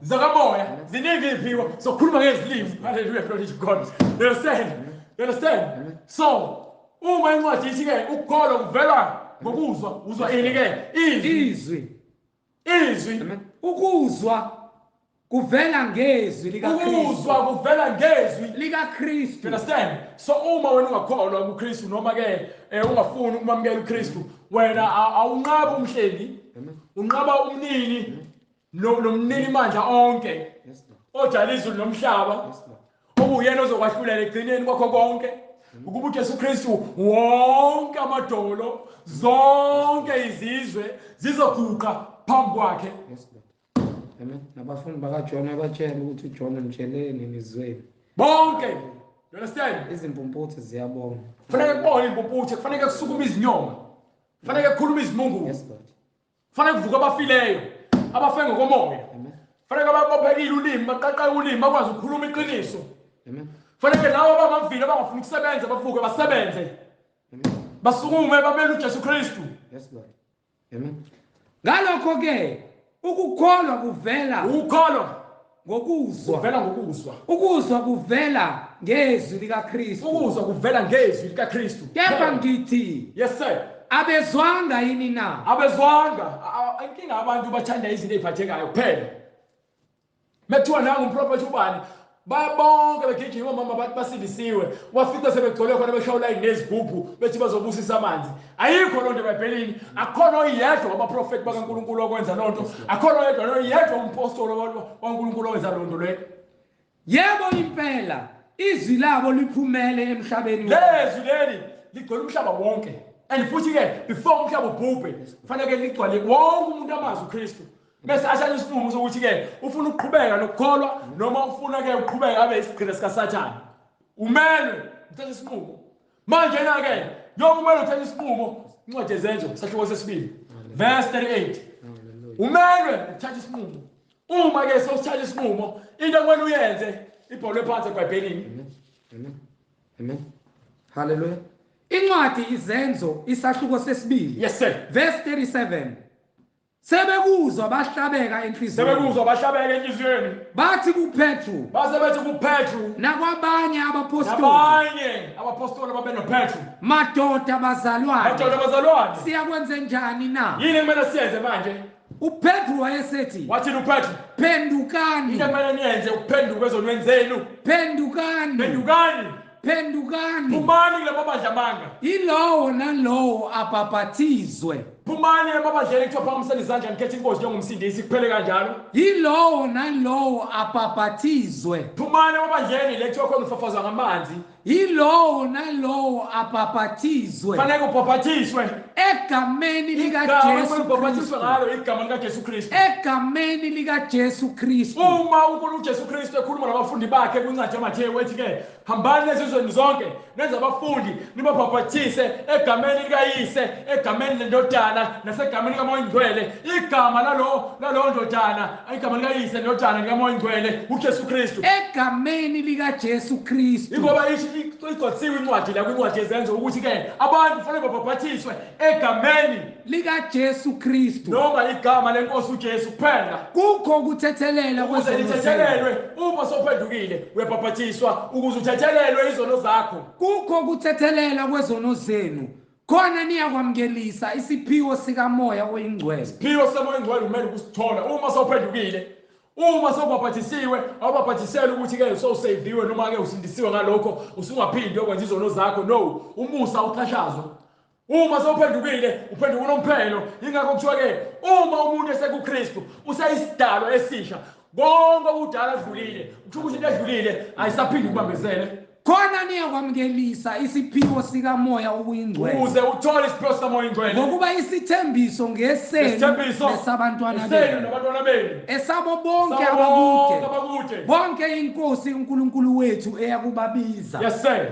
Speaker 2: zakamoya ziningi iziphiwo sokukhuluma ngezilimi hallelujah glory to God you understand so uma incwadi ithi ke ukukholwa kuvela ngokuzwa uzwa ini ke
Speaker 1: izwi
Speaker 2: ukuzwa
Speaker 1: kuvela ngezwi likaKristu
Speaker 2: you understand so uma wena ungakholwa kuKristu noma ke ungafuni ukumamukela uKristu wena awunqaba umhlengi unqaba umnini nomnini mandla onke odala izulu nomhlaba okuyena ozokwahlulela egcineni kwakho konke ukuba uJesu Kristu wonke amadolo zonke izizwe zizoguqa phambi kwakhe.
Speaker 1: Yes, Lord. Amen. Nabafundi bakaJona batshela ukuthi uJona mtsheleni nizweni.
Speaker 2: Bonke. You understand?
Speaker 1: Izimpumputhe ziyabonga.
Speaker 2: Kufanele kubone impumputhe, kufanele kusukuma izinyonga. Kufanele kukhuluma izimungulu.
Speaker 1: Yes, Lord.
Speaker 2: Kufanele kuvuka abafileyo, abafe ngokomoya.
Speaker 1: Amen.
Speaker 2: Kufanele ababophekile ulimi, baqaqe ulimi, bakwazi ukukhuluma iqiniso.
Speaker 1: Amen.
Speaker 2: Kufanele labo abangavile abangafuni ukusebenza bavuke basebenze.
Speaker 1: Amen.
Speaker 2: Basukume bamele uJesu Kristu.
Speaker 1: Yes, Lord. Amen. Ngalokho ke ukukholwa kuvela
Speaker 2: Ukukholwa
Speaker 1: ngokuzwa.
Speaker 2: kuvela ngokuzwa.
Speaker 1: Ukuzwa kuvela ngezwi likaKristu.
Speaker 2: Ukuzwa kuvela ngezwi likaKristu.
Speaker 1: Kepha ngithi
Speaker 2: Yes sir.
Speaker 1: abezwanga yini na?
Speaker 2: Abezwanga. Inkinga abantu bathanda izinto eziphathekayo kuphela. Methiwa nangu umprofethi ubani babonke begijima mama basindisiwe wafika sebegcole khona beshawula inezigubhu bethi bazobusisa amanzi. Ayikho lonto eBhayibhelini, akukho oyedwa wabaprofeti bakaNkulunkulu okwenza lonto, akukho oyedwa umpostoli waNkulunkulu owenza lonto le.
Speaker 1: Yebo impela izwi labo liphumele emhlabeni.
Speaker 2: Lezwi leli ligcwele umhlaba wonke. And futhi ke before umhlaba ubhubhe kufanele ligcwale wonke umuntu amazi uKristu. Bese ashaya isinqumo sokuthi ke ufuna ukuqhubeka nokukholwa noma ufuna ke ukuqhubeka abe isigqila sika Sathane. Umele uthathe isinqumo. Manje na ke noma umele uthathe isinqumo, incwadi yezenzo sahluko sesibili verse 38. Umele uthathe isinqumo. Uma ke sewuthatha isinqumo, into ekumele uyenze ibhalwe phansi eBhayibhelini.
Speaker 1: Amen. Amen. Hallelujah. Incwadi izenzo isahluko sesibili.
Speaker 2: Yes sir.
Speaker 1: Verse 37. Sebekuzwa bahlabeka enhliziyweni.
Speaker 2: Sebekuzwa bahlabeka enhliziyweni.
Speaker 1: Bathi kuPetru.
Speaker 2: Base bethi kuPetru
Speaker 1: Nakwabanye abapostoli.
Speaker 2: nabanye abapostoli babe noPetru.
Speaker 1: Madoda bazalwane.
Speaker 2: Madoda bazalwane.
Speaker 1: Siyakwenze njani na?
Speaker 2: Yini kumele siyenze manje?
Speaker 1: uPetru wayesethi.
Speaker 2: Wathini uPetru?
Speaker 1: Phendukani.
Speaker 2: Into kumele niyenze ukuphenduka ezonweni zenu.
Speaker 1: Phendukani.
Speaker 2: Phendukani.
Speaker 1: Phendukani.
Speaker 2: Phumani kule mabandla amanga.
Speaker 1: Yilowo nalowo abhaphathizwe.
Speaker 2: Phumani emabandleni kuthiwa phakamiseni izandla nikhethe inkosi njengomsindisi kuphele kanjalo.
Speaker 1: Yilowo nalowo abhaphathizwe.
Speaker 2: Phumani emabandleni le kuthiwa khona ufafazwa ngamanzi.
Speaker 1: Yilowo nalowo abhaphathizwe.
Speaker 2: Fanele ubhaphathiswe
Speaker 1: Egameni likaJesu
Speaker 2: Kristu. Ngalo igama likaJesu Kristu.
Speaker 1: Egameni likaJesu Kristu.
Speaker 2: Uma uJesu Kristu ekhuluma nabafundi bakhe kwincwadi yaMathewu ethi ke hambani ezizweni zonke nenza abafundi nibabhaphathise egameni likaYise, egameni leNdodana nasegameni likaMoya Oyingcwele. Igama lalo ndodana, igama likaYise neNdodana likaMoya Oyingcwele uJesu Kristu.
Speaker 1: Egameni likaJesu Kristu.
Speaker 2: Ingoba igcothiwe incwadi la kwincwadi yezenzo ukuthi ke abantu kufanele babhaphathiswe egameni
Speaker 1: likaJesu Kristu.
Speaker 2: noma igama lenkosi uJesu kuphela.
Speaker 1: Kukho ukuthethelela
Speaker 2: Ukuze lithethelelwe uma sowuphendukile uyabhaphathiswa ukuze uthethelelwe izono zakho.
Speaker 1: Kukho ukuthethelela kwezono zenu. Khona niyakwamukelisa isiphiwo sikaMoya Oyingcwele.
Speaker 2: Isiphiwo sikaMoya Oyingcwele kumele ukusithola uma sowuphendukile. Uma sowubhaphathisiwe awubhaphathisele ukuthi ke sowusaviwe noma ke usindisiwe ngalokho usungaphindi ukwenza izono zakho. No, umusa uxhashazwa. Uma sowuphendukile uphenduka unomphelo. Ingakho kuthiwa ke uma umuntu esekuKristu useyisidalwa esisha. Konke okudala adlulile. Kuthiwa ukuthi into edlulile ayisaphindi kubambezele.
Speaker 1: Khona niyakwamukelisa isiphiwo sikaMoya Oyingcwele.
Speaker 2: Ukuze uthole isiphiwo sikaMoya Oyingcwele.
Speaker 1: Ngokuba isithembiso ngesenu nesabantwana benu. Esabo bonke abakude. Bonke inkosi uNkulunkulu wethu eyakubabiza.
Speaker 2: Yes sir.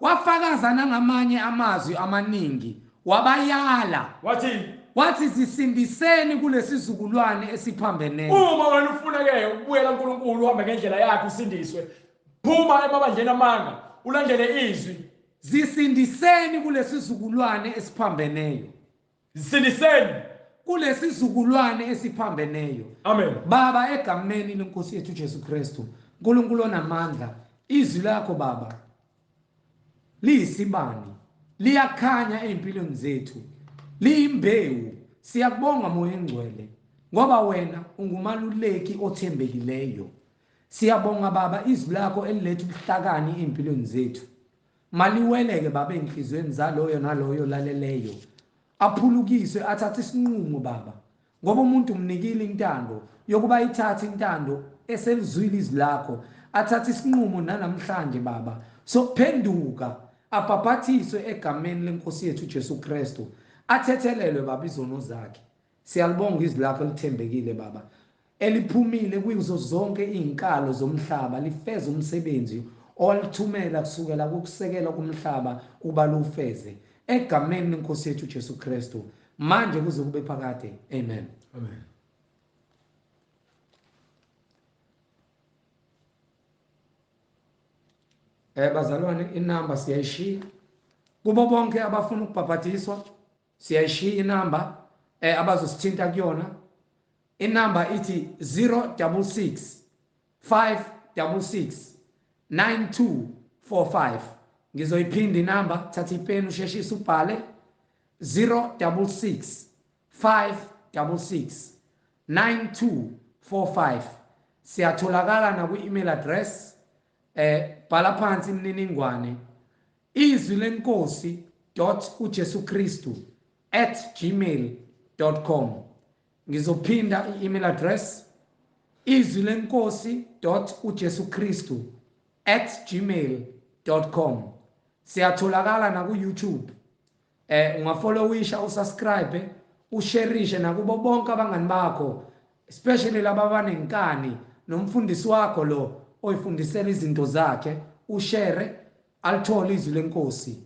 Speaker 1: Wafakaza nangamanye amazwi amaningi. Wabayala. Wathi zisindiseni kulesizukulwane esiphambeneyo.
Speaker 2: Uma wena ufuna ke ukubuyela kuNkulunkulu uhambe ngendlela yakhe usindiswe. Phuma emabandleni amanga ulandele izwi.
Speaker 1: Zisindiseni kulesizukulwane esiphambeneyo.
Speaker 2: Zisindiseni
Speaker 1: kulesizukulwane esiphambeneyo.
Speaker 2: Amen.
Speaker 1: Baba egameni lenkosi yethu Jesu Kristu, uNkulunkulu onamandla, izwi lakho Baba liyisibani, liyakhanya empilweni zethu, liyimbewu. Siyakubonga Moya Oyingcwele ngoba wena ungumaluleki othembekileyo. Siyabonga Baba izwi lakho eliletha ubuhlakani empilweni zethu. Maliweleke Baba enhlizweni zaloyo naloyo laleleyo. Aphulukiswe athathe isinqumo Baba. Ngoba umuntu umnikile intando yokuba ithathe intando eselizwile izwi lakho. Athathe isinqumo namhlanje Baba So phenduka abhabhathiswe egameni lenkosi yethu Jesu Kristu athethelelwe baba izono zakhe. Siyalibonga izwi lakho lithembekile baba eliphumile kuzo zonke izinkalo zomhlaba lifeza umsebenzi olithumela kusukela kukusekela kumhlaba kuba lufeze egameni lenkosi yethu Jesu Kristu manje kuze kube phakade. Amen.
Speaker 2: Amen.
Speaker 1: Bazalwane inamba siyayishiya kubo bonke abafuna ukubhabhatiswa siyayishiya inamba abazosithinta kuyona. Inamba ithi 066 566 9245. Ngizoyiphinda inamba, thatha ipeni usheshise ubhale 066 566 9245. Siyatholakala na ku-email address bhala phansi imininingwane izwi lenkosi.ujesukristu@gmail.com. Ngizophinda i-email address izwi lenkosi.ujesukristu@gmail.com. Siyatholakala na ku-YouTube. Ungafollowisha, usubscribe, ushareishe nakubo bonke abangani bakho, especially laba abanenkani nomfundisi wakho lo oyifundisela izinto zakhe, ushare alithole izwi lenkosi.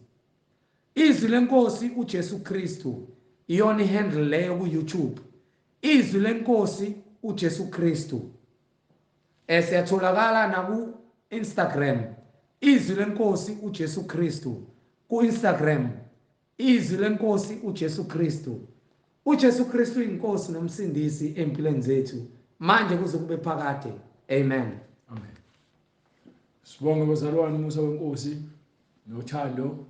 Speaker 1: Izwi lenkosi uJesu Kristu iyona ihandle leyo ku-YouTube. Izwi lenkosi uJesu Kristu. Siyatholakala na ku-Instagram izwi lenkosi uJesu Kristu. Ku-Instagram izwi lenkosi uJesu Kristu. uJesu Kristu inkosi nomsindisi empilweni zethu manje kuze kube phakade. Amen.
Speaker 2: Amen. Sibonge bazalwane umusa wenkosi nothando.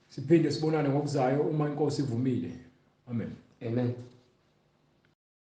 Speaker 2: Siphinde sibonane ngokuzayo uma inkosi ivumile. Amen.
Speaker 1: Amen.